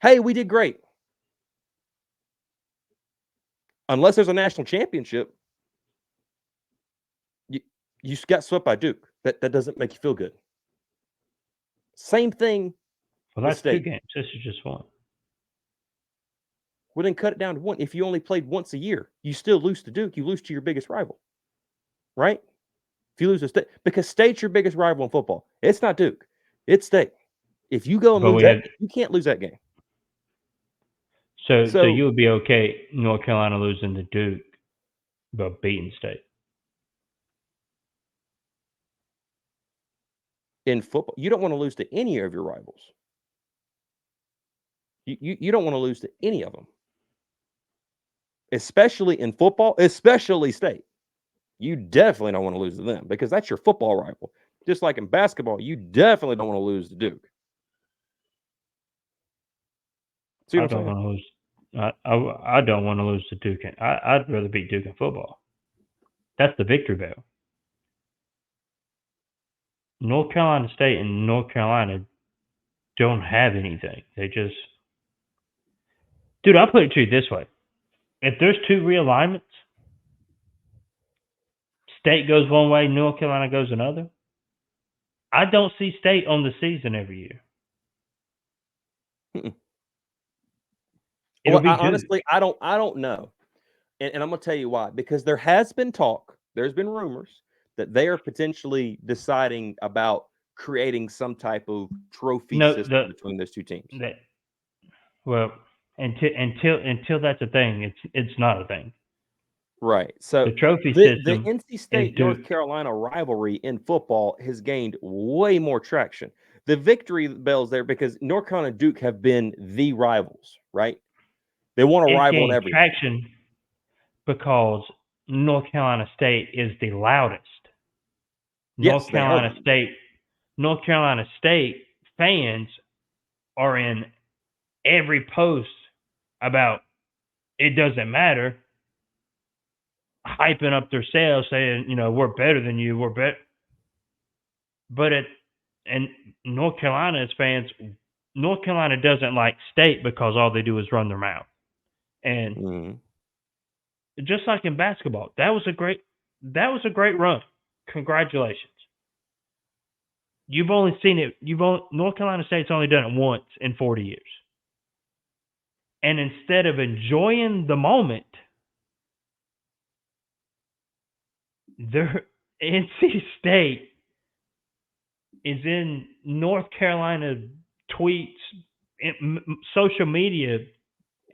Hey, we did great. Unless there's a national championship, you got swept by Duke. That doesn't make you feel good. Same thing Well, with that's 2 State. games. This is just 1. Well, then cut it down to 1. If you only played once a year, you still lose to Duke. You lose to your biggest rival, right? If you lose to State, because State's your biggest rival in football. It's not Duke. It's State. If you go and But lose we that, had you can't lose that game. so So you would be okay North Carolina losing to Duke, but beating State. in football, you don't want to lose to any of your rivals. You don't want to lose to any of them, especially in football, especially State. You definitely don't want to lose to them because that's your football rival. Just like in basketball, you definitely don't want to lose to Duke. See I what I'm don't saying? want to lose. I don't want to lose to Duke. I'd rather beat Duke in football. That's the victory bell. North Carolina State and North Carolina don't have anything. They just, dude. I'll put it to you this way: if there's 2 realignments, State goes one way, North Carolina goes another. I don't see State on the season every year. Mm-mm. It'll Well, be Duke. I don't know, and I'm gonna tell you why. Because there has been talk, there's been rumors that they are potentially deciding about creating some type of trophy No, system between those two teams. the well, until that's a thing, it's not a thing. Right. The So trophy the system NC is State North Duke. Carolina rivalry in football has gained way more traction. The victory bells there because North Carolina and Duke have been the rivals, right? They want a It's rival in gained everything. traction because North Carolina State is the loudest. Yes, North they are. Carolina State, North Carolina State fans are in every post about it doesn't matter, hyping up themselves, saying, we're better than you, we're better. But and North Carolina's fans, North Carolina doesn't like State because all they do is run their mouth. And Mhm. just like in basketball, that was a great run. Congratulations. You've only seen it. North Carolina State's only done it once in 40 years. And instead of enjoying the moment, their NC State is in North Carolina tweets, social media,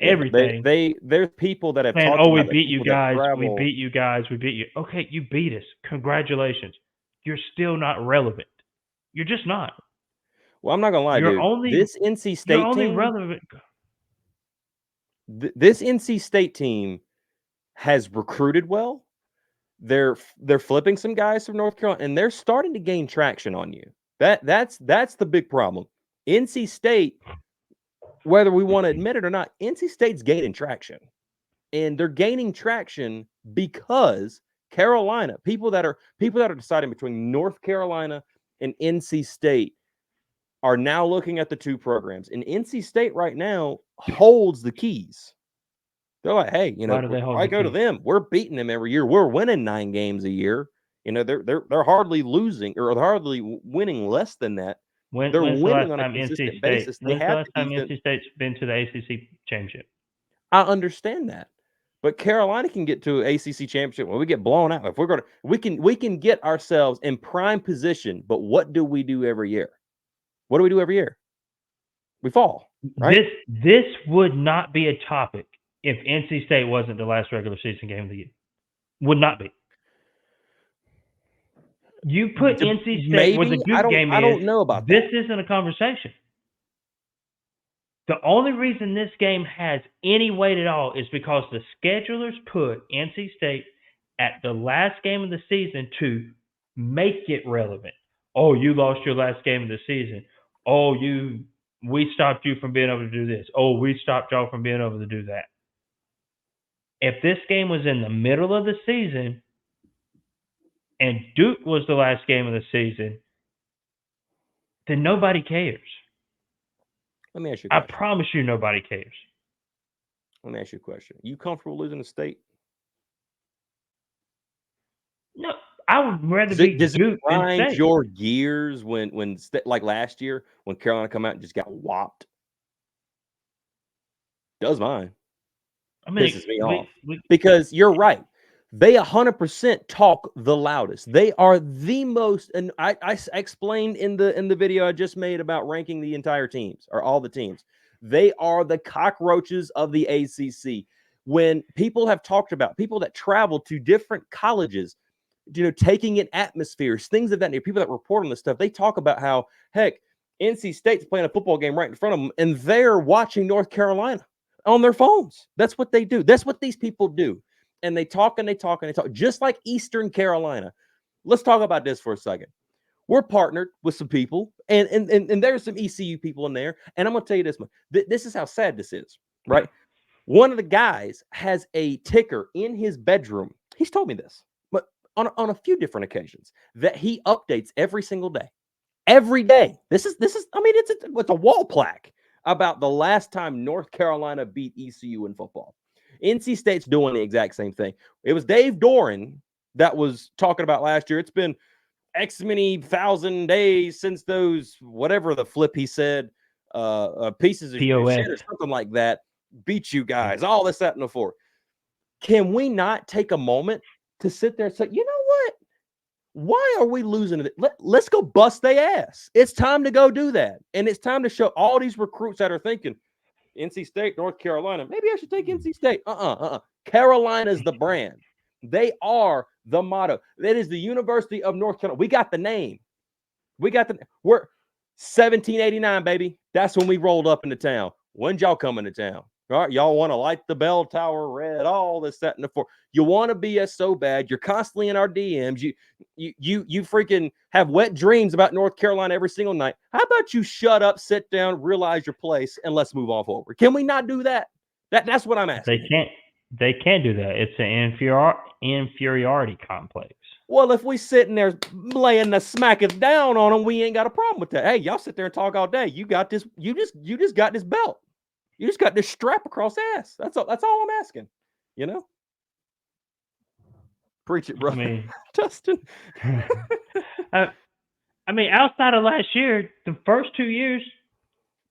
Yeah, everything, there's people that have saying, talked "Oh, we about that. beat you People that guys. We travel. beat you guys. We beat you." Okay, you beat us. Congratulations. You're still not relevant. You're just not. Well, I'm not gonna lie, You're dude. only This NC you're State only team, relevant. this NC State team has recruited well. They're flipping some guys from North Carolina, and they're starting to gain traction on you. That's the big problem. NC State, whether we want to admit it or not, NC State's gaining traction, and they're gaining traction because Carolina, people that are deciding between North Carolina and NC State are now looking at the two programs, and NC State right now holds the keys. They're like, hey, Why do they hold why the go to keys? them? We're beating them every year. We're winning 9 games a year. They're hardly losing or they're hardly winning less than that. They're When's the last winning on a time NC consistent State? basis. They When's the have last the time defense. NC State's been to the ACC championship? I understand that. But Carolina can get to an ACC championship when we get blown out. If we're going to, we can get ourselves in prime position. But what do we do every year? What do we do every year? We fall, right? This would not be a topic if NC State wasn't the last regular season game of the year. Would not be. You put NC State where the Maybe Duke game I is. don't know about This that. isn't a conversation. The only reason this game has any weight at all is because the schedulers put NC State at the last game of the season to make it relevant. Oh, you lost your last game of the season. Oh, we stopped you from being able to do this. Oh, we stopped y'all from being able to do that. If this game was in the middle of the season and Duke was the last game of the season, then nobody cares. Let me ask you a I question. promise you nobody cares. Let me ask you a question. You comfortable losing to State? No, I would rather Does it beat does it Duke than grind State. your gears when like last year when Carolina come out and just got whopped? Does mine. I mean, Pisses me off we because you're right. They 100% talk the loudest. They are the most, and I explained in the video I just made about ranking the entire teams or all the teams. They are the cockroaches of the ACC. When people have talked about people that travel to different colleges, taking in atmospheres, things of that nature, people that report on this stuff, they talk about how, heck, NC State's playing a football game right in front of them, and they're watching North Carolina on their phones. That's what they do. That's what these people do. And they talk and they talk and they talk, just like Eastern Carolina. Let's talk about this for a second. We're partnered with some people, and there's some ECU people in there. And I'm going to tell you this much. This is how sad this is, right? One of the guys has a ticker in his bedroom. He's told me this, but on a few different occasions that he updates every single day. Every day. This is I mean, it's a wall plaque about the last time North Carolina beat ECU in football. NC State's doing the exact same thing. It was Dave Doran that was talking about last year. It's been X many thousand days since those, whatever the flip he said, pieces of POS. shit or something like that, beat you guys, all this, that, and the four. Can we not take a moment to sit there and say, you know what? Why are we losing it? Let's go bust their ass. It's time to go do that. And it's time to show all these recruits that are thinking, NC State, North Carolina, maybe I should take NC State. Carolina's the brand. They are the motto. That is the University of North Carolina. We got the name. We're 1789, baby. That's when we rolled up into town. When'd y'all come into town? All right, y'all want to light the bell tower red, all this, that, and the four. You want to be us so bad. You're constantly in our DMs. You freaking have wet dreams about North Carolina every single night. How about you shut up, sit down, realize your place, and let's move on forward? Can we not do that? That's what I'm asking. They can't do that. It's an inferiority complex. Well, if we sitting there laying the smacketh down on them, we ain't got a problem with that. Hey, y'all sit there and talk all day. You got this. You just got this belt. You just got this strap across the ass. That's all I'm asking. You know? Preach it, brother. I mean, Dustin. I mean, outside of last year, the first 2 years,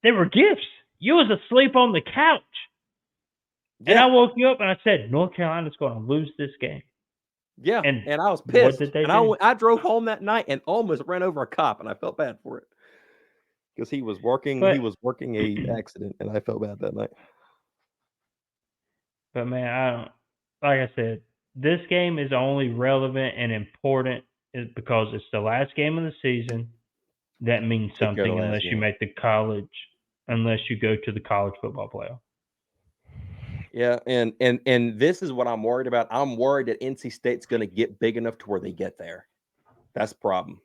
they were gifts. You was asleep on the couch. And I woke you up and I said, North Carolina's going to lose this game. Yeah. And I was what pissed. did they And do? I drove home that night and almost ran over a cop, and I felt bad for it. Because he was working But a accident, and I felt bad that night. but man, I don't, like I said, this game is only relevant and important is because it's the last game of the season. That means Take care of the something last unless you game. make unless you go to the college football playoff. Yeah, and this is what I'm worried about. I'm worried that NC State's going to get big enough to where they get there. That's the problem.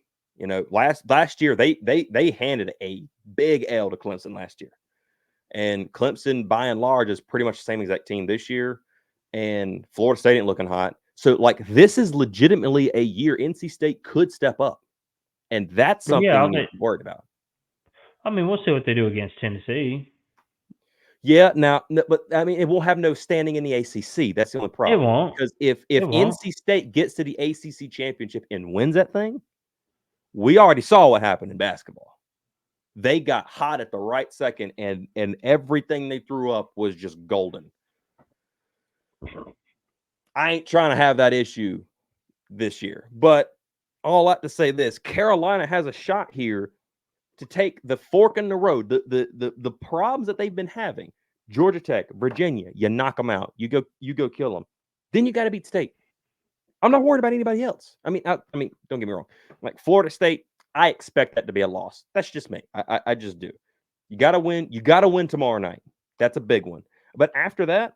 Last year they handed a big L to Clemson last year, and Clemson by and large is pretty much the same exact team this year. And Florida State ain't looking hot. So this is legitimately a year NC State could step up, and that's But something yeah, you need to be worried about. I mean, we'll see what they do against Tennessee. Yeah, now, but I mean, it won't have no standing in the ACC. That's the only It problem. won't. Because if It won't. NC State gets to the ACC championship and wins that thing, we already saw what happened in basketball. They got hot at the right second, and everything they threw up was just golden. I ain't trying to have that issue this year, but all I have to say this: Carolina has a shot here to take the fork in the road, the problems that they've been having. Georgia Tech, Virginia, you knock them out. You go kill them. Then you got to beat State. I'm not worried about anybody else. I mean, don't get me wrong. Like Florida State, I expect that to be a loss. That's just me. I just do. You got to win. You got to win tomorrow night. That's a big one. But after that,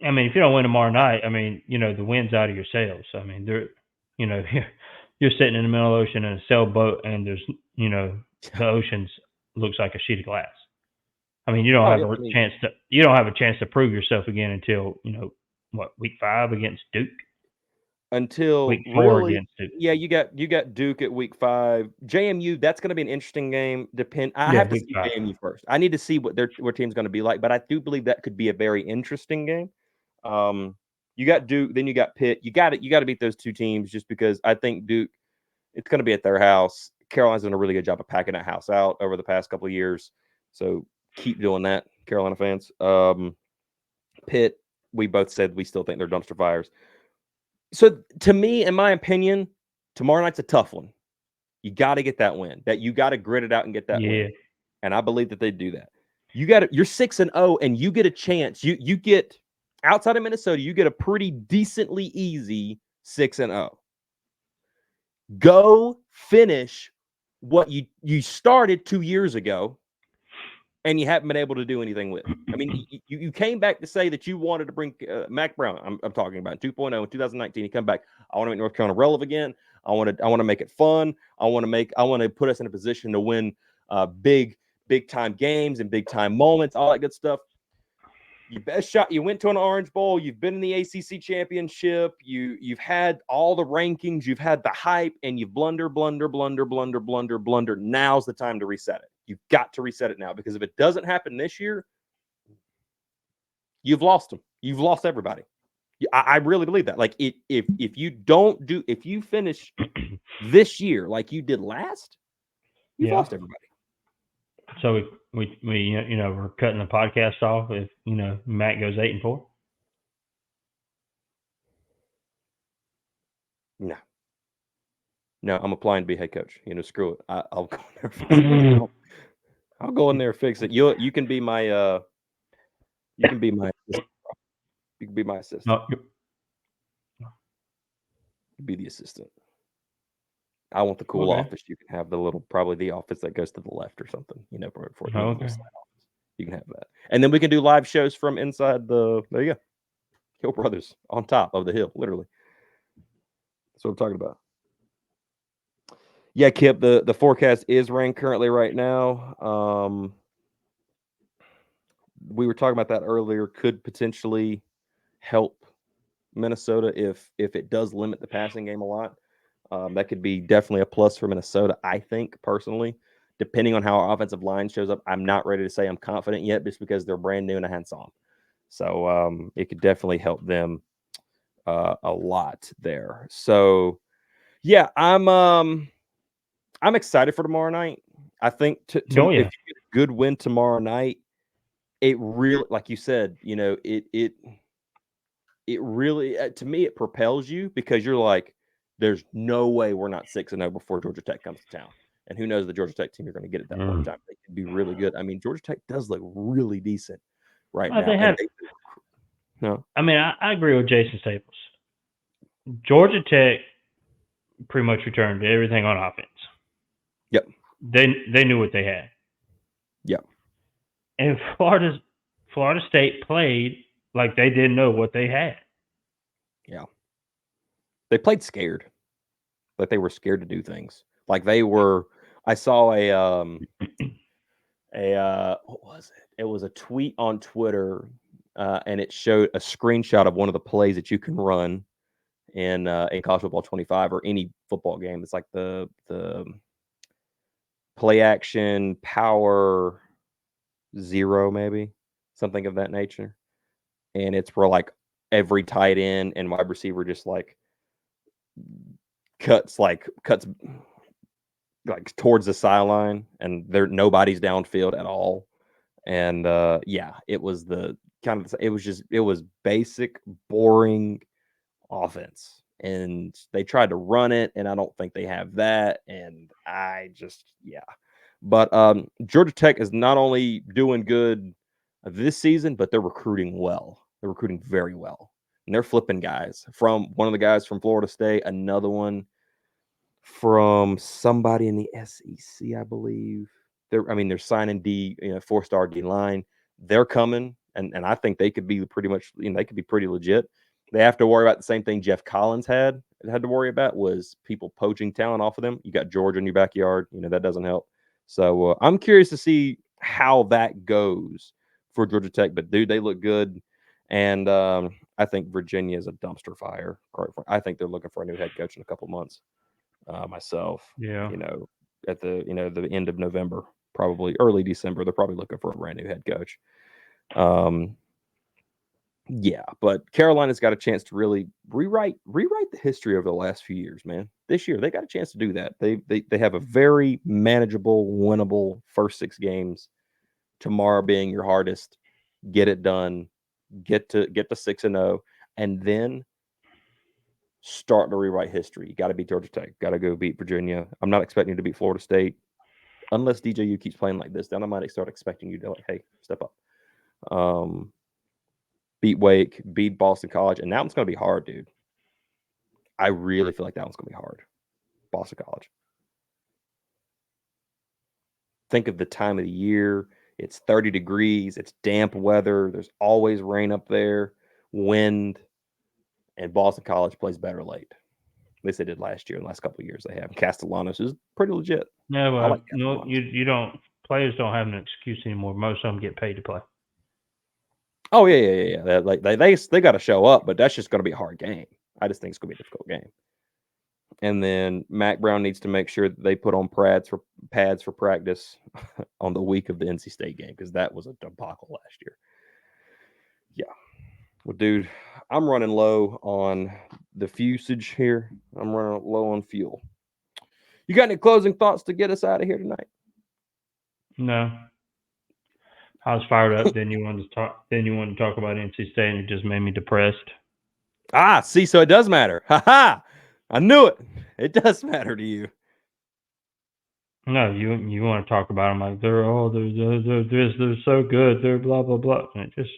I mean, if you don't win tomorrow night, I mean, the wind's out of your sails. I mean, you're sitting in the middle of the ocean in a sailboat, and there's, the ocean's looks like a sheet of glass. I mean, you don't oh have yeah, a chance to you don't have a chance to prove yourself again until week 5 against Duke, until week 4 really, against Duke. yeah, you got Duke at week 5. JMU, that's going to be an interesting game. I Yeah, have to week see 5. JMU first. I need to see what their team's going to be like, but I do believe that could be a very interesting game. You got Duke, then you got Pitt. You got to beat those two teams just because I think Duke, it's going to be at their house. Carolina's done a really good job of packing that house out over the past couple of years. So keep doing that, Carolina fans. Pitt, we both said we still think they're dumpster fires. So to me, in my opinion, tomorrow night's a tough one. You got to get that win. That you got to grit it out and get that win. And I believe that they do that. You're 6-0 and you get a chance. You get outside of Minnesota, you get a pretty decently easy 6-0. Go finish what you started 2 years ago and you haven't been able to do anything with. I mean, you came back to say that you wanted to bring Mac Brown. I'm talking about 2.0 in 2019. He come back. I want to make North Carolina relevant again. I want to make it fun. I want to put us in a position to win big time games and big time moments, all that good stuff. Your best shot. You went to an Orange Bowl. You've been in the ACC championship. You've had all the rankings. You've had the hype, and you've blunder. Now's the time to reset it. You've got to reset it now because if it doesn't happen this year, you've lost them. You've lost everybody. I really believe that. Like if you finish this year like you did last, you've lost everybody. So we we're cutting the podcast off if Matt goes 8-4. No, I'm applying to be head coach. Screw it. I'll go in there. I'll go in there and fix it. You can be my you can be my assistant. No, Be the assistant. I want the cool office. You can have probably the office that goes to the left or something. For the office. You can have that, and then we can do live shows from inside the. There you go, Hill Brothers on top of the hill, literally. That's what I'm talking about. Yeah, Kip. The forecast is rain currently right now. We were talking about that earlier. Could potentially help Minnesota if it does limit the passing game a lot. That could be definitely a plus for Minnesota, I think, personally. Depending on how our offensive line shows up, I'm not ready to say I'm confident yet just because they're brand new and I hadn't saw them. So it could definitely help them a lot there. So, yeah, I'm excited for tomorrow night. I think if you get a good win tomorrow night, it really, like you said, it really, to me, it propels you because you're like, there's no way we're not 6-0 before Georgia Tech comes to town. And who knows the Georgia Tech team you're going to get at that point in time. They could be really good. I mean, Georgia Tech does look really decent right now. No. I mean, I agree with Jason Staples. Georgia Tech pretty much returned to everything on offense. Yep. They knew what they had. Yep. And Florida State played like they didn't know what they had. Yeah. They played scared. Like they were scared to do things. Like they were. I saw what was it? It was a tweet on Twitter, and it showed a screenshot of one of the plays that you can run in college football 25 or any football game. It's like the play action power 0, maybe something of that nature. And it's where like every tight end and wide receiver just like cuts towards the sideline, and nobody's downfield at all. And yeah, it was it was basic, boring offense. And they tried to run it, and I don't think they have that. And but Georgia Tech is not only doing good this season, but they're recruiting well. They're recruiting very well, and they're flipping guys. From one of the guys from Florida State, another one from somebody in the SEC, I believe. They're signing 4-star D line. They're coming, and I think they could be pretty much, they could be pretty legit. They have to worry about the same thing Jeff Collins had to worry about, was people poaching talent off of them. You got Georgia in your backyard, that doesn't help. So I'm curious to see how that goes for Georgia Tech. But dude, they look good, and I think Virginia is a dumpster fire. I think they're looking for a new head coach in a couple months. Myself, at the end of November, probably early December, they're probably looking for a brand new head coach. Yeah, but Carolina's got a chance to really rewrite the history of the last few years, man. This year they got a chance to do that. They have a very manageable, winnable first 6 games. Tomorrow being your hardest. Get it done. Get to 6-0, and then start to rewrite history. You got to beat Georgia Tech. Got to go beat Virginia. I'm not expecting you to beat Florida State unless DJU keeps playing like this. Then I might start expecting you to like, hey, step up. Um, beat Wake, beat Boston College, and that one's going to be hard, dude. I really feel like that one's going to be hard. Boston College. Think of the time of the year. It's 30 degrees. It's damp weather. There's always rain up there, wind, and Boston College plays better late. At least they did last year. In the last couple of years, they have. Castellanos is pretty legit. No, I like no, Castellanos. you don't. Players don't have an excuse anymore. Most of them get paid to play. Oh yeah. They got to show up, but that's just going to be a hard game. I just think it's going to be a difficult game. And then Mac Brown needs to make sure that they put on pads for practice on the week of the NC State game because that was a debacle last year. Yeah. Well, dude, I'm running low on the usage here. I'm running low on fuel. You got any closing thoughts to get us out of here tonight? No, I was fired up. Then you wanted to talk. Then you wanted to talk about NC State, and it just made me depressed. See, so it does matter. Ha ha! I knew it. It does matter to you. No, you want to talk about them like they're so good. They're blah blah blah. And just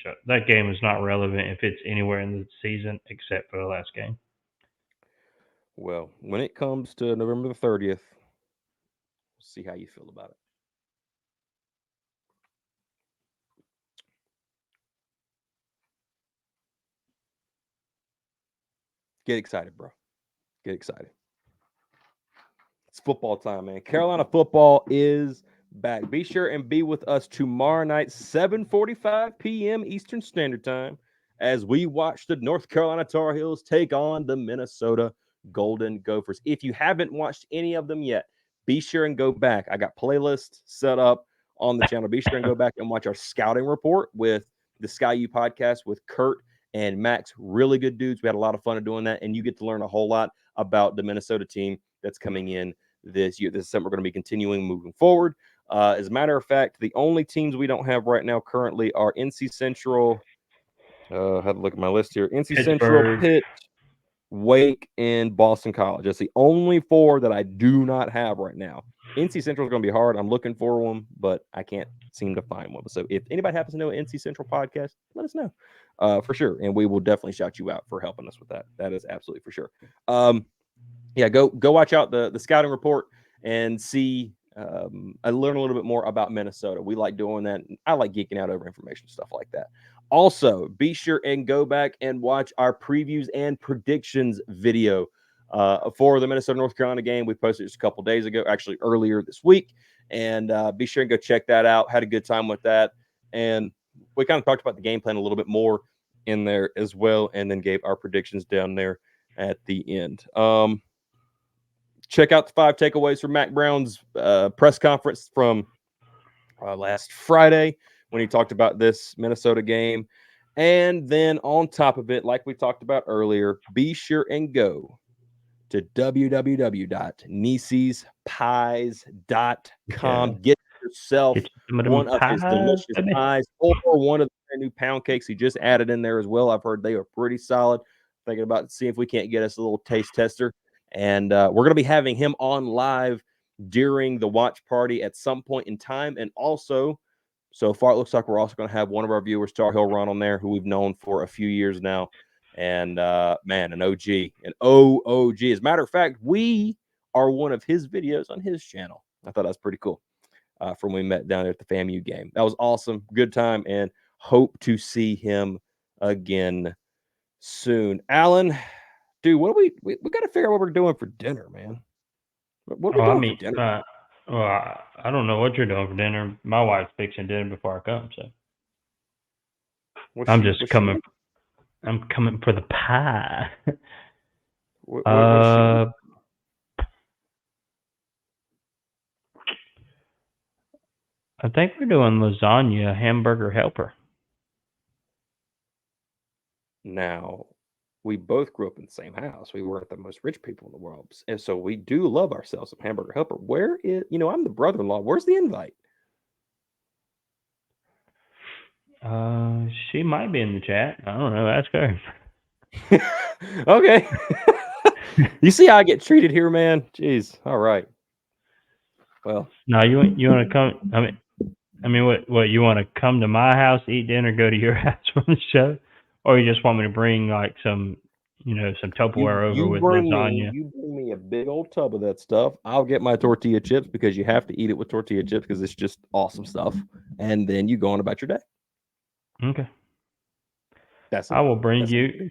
shut. That game is not relevant if it's anywhere in the season except for the last game. Well, when it comes to November the 30th, we'll see how you feel about it. Get excited, bro. Get excited. It's football time, man. Carolina football is back. Be sure and be with us tomorrow night, 7:45 p.m. Eastern Standard Time, as we watch the North Carolina Tar Heels take on the Minnesota Golden Gophers. If you haven't watched any of them yet, be sure and go back. I got playlists set up on the channel. Be sure and go back and watch our scouting report with the Sky U podcast with Kurt and Max. Really good dudes. We had a lot of fun doing that, and you get to learn a whole lot about the Minnesota team that's coming in this year. This is something we're going to be continuing moving forward. As a matter of fact, the only teams we don't have right now currently are NC Central. I had to look at my list here. NC Central, Pittsburgh. Pitt, Wake, and Boston College. That's the only 4 that I do not have right now. NC Central is going to be hard. I'm looking for one, but I can't seem to find one. So if anybody happens to know an NC Central podcast, let us know for sure. And we will definitely shout you out for helping us with that. That is absolutely for sure. Yeah, go watch out the scouting report and see. I learn a little bit more about Minnesota. We like doing that. I like geeking out over information, stuff like that. Also, be sure and go back and watch our previews and predictions video for the Minnesota North Carolina game. We posted just a couple days ago, actually earlier this week, and be sure and go check that out. Had a good time with that, and we kind of talked about the game plan a little bit more in there as well, and then gave our predictions down there at the end. Check out the 5 takeaways from Mac Brown's press conference from last Friday when he talked about this Minnesota game. And then on top of it, like we talked about earlier, be sure and go to www.neiceyspies.com. Yeah. Get yourself Get some of them one of his pies, delicious baby. pies or one of the brand new pound cakes he just added in there as well. I've heard they are pretty solid. Thinking about seeing if we can't get us a little taste tester. And we're going to be having him on live during the watch party at some point in time. And also, so far, it looks like we're also going to have one of our viewers, Tar Heel Ron, on there, who we've known for a few years now. And man, an OG, an OOG. As a matter of fact, we are one of his videos on his channel. I thought that was pretty cool from when we met down there at the FAMU game. That was awesome. Good time, and hope to see him again soon. Alan, dude, what do we got to figure out what we're doing for dinner, man. What are we Oh, I doing for mean, dinner? well, I don't know what you're doing for dinner. My wife's fixing dinner before I come, so What's I'm she? just What's she? coming. I'm coming for the pie. What's she? uh, I think we're doing lasagna, hamburger helper. Now, we both grew up in the same house. We weren't the most rich people in the world, and so we do love ourselves some hamburger helper. Where is, I'm the brother-in-law. Where's the invite? She might be in the chat. I don't know. Ask her. Okay. You see how I get treated here, man? Jeez. All right. Well, No, you want to come? I mean, what you want to come to my house, eat dinner, go to your house from the show, or you just want me to bring like some, some you Tupperware over you with bring me lasagna? you bring me a big old tub of that stuff. I'll get my tortilla chips because you have to eat it with tortilla chips because it's just awesome stuff. And then you go on about your day. Okay, That's I it. will bring That's it. you.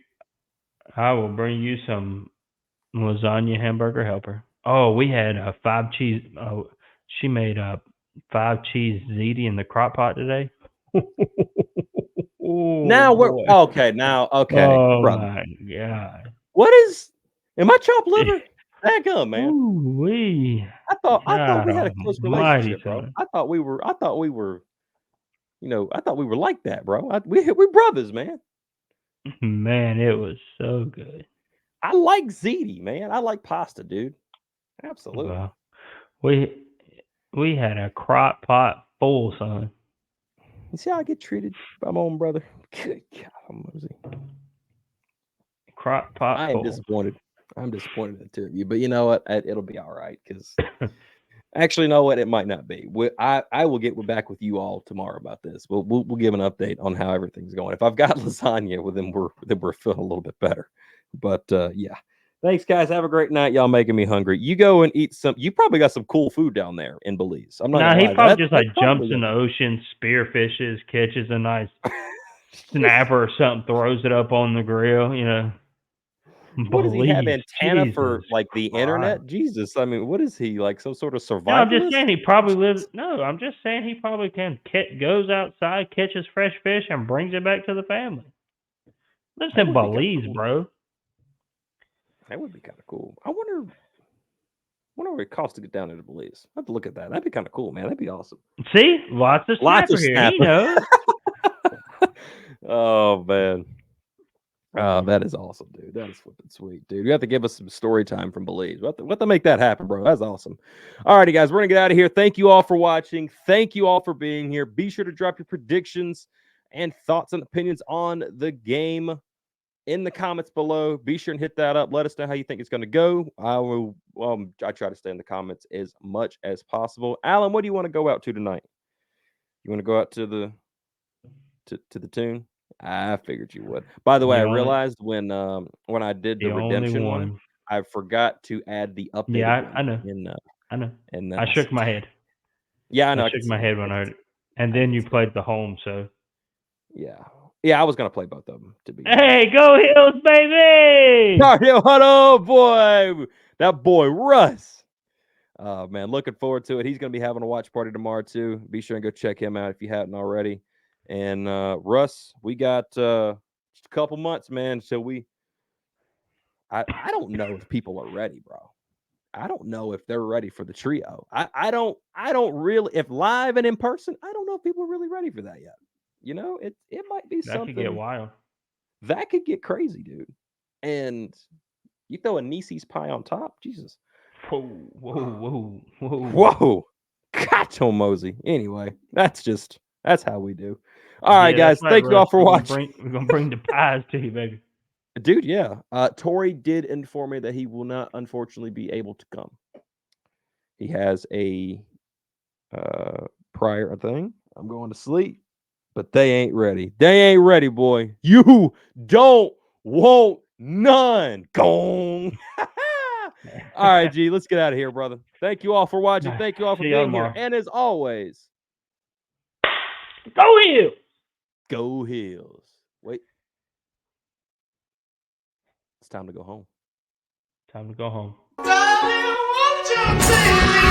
I will bring you some lasagna hamburger helper. Oh, we had a 5 cheese. Oh, she made a 5 cheese ziti in the crock pot today. Oh Now we're boy. okay. Now, okay, Oh brother. my god. What is? Am I chopped liver? That come, man. Ooh wee. I thought God we had a close almighty, relationship, bro. son. I thought we were like that, bro. We brothers, man. Man, it was so good. I like ziti, man. I like pasta, dude. Absolutely. Well, we we had a crock pot full, son. You see how I get treated by my own brother? Good God, Almighty. Crock pot I am full. disappointed. I'm disappointed in the two of you, but you know what? It'll be all right because actually, you know what? It might not be. I will get back with you all tomorrow about this. We'll give an update on how everything's going. If I've got lasagna, well, then we're feeling a little bit better. But yeah, thanks, guys. Have a great night. Y'all making me hungry. You go and eat some. You probably got some cool food down there in Belize. I'm not Nah, gonna he lie. probably just That's like jumps probably in what. the ocean, spearfishes, catches a nice snapper or something, throws it up on the grill. What does he have Belize, antenna Jesus for like the Christ. internet? Jesus, I mean, what is he like? Some sort of No, I'm just survivalist? saying he probably lives. No, I'm just saying he probably goes outside, catches fresh fish, and brings it back to the family. Lives That in would be kind of Belize, cool. bro. That would be kind of cool. I wonder what it costs to get down there to Belize. I have to look at that. That'd be kind of cool, man. That'd be awesome. See, lots of Lots snapper of here. He snapper. knows. Oh man. Oh, that is awesome, dude. That is flipping sweet, dude. You have to give us some story time from Belize. What to make that happen, bro? That's awesome. All righty, guys, we're gonna get out of here. Thank you all for watching. Thank you all for being here. Be sure to drop your predictions and thoughts and opinions on the game in the comments below. Be sure and hit that up. Let us know how you think it's going to go. I try to stay in the comments as much as possible. Alan, what do you want to go out to tonight? You want to go out to the tune? I figured you would. By the way, The I only, realized when I did the the only redemption one, one. I forgot to add the updated Yeah, I one know. in I know. in I shook my head. yeah, I I know. I can shook see my that. head when I heard it. And then you played the home, so. Yeah, yeah. I was gonna play both of them to be honest. Hey, go Hills, baby! Mario, hello, boy. That boy Russ. Man, looking forward to it. He's going to be having a watch party tomorrow too. Be sure and go check him out if you hadn't already. And Russ, we got just a couple months, man. So I don't know if people are ready, bro. I don't know if they're ready for the trio. I don't really, if live and in person, I don't know if people are really ready for that yet. It might be That could get something wild. that could get crazy, dude. And you throw a Neicey's pie on top, Jesus. Whoa, whoa, whoa, whoa. Whoa. Gotcha, Mosey. Anyway, that's how we do. All right, Yeah, that's guys. right, Thank you Russ. all for We're gonna watching. bring we're gonna bring the pies to you, baby. Dude, yeah. Tori did inform me that he will not unfortunately be able to come. He has a prior thing. I'm going to sleep, but they ain't ready. They ain't ready, boy. You don't want none. Gong. All right, G, let's get out of here, brother. Thank you all for watching. Thank you all for See y'all being here. tomorrow. And as always, Go Hills! go Hills. Wait, it's time to go home. Time to go home. Darling, won't you take me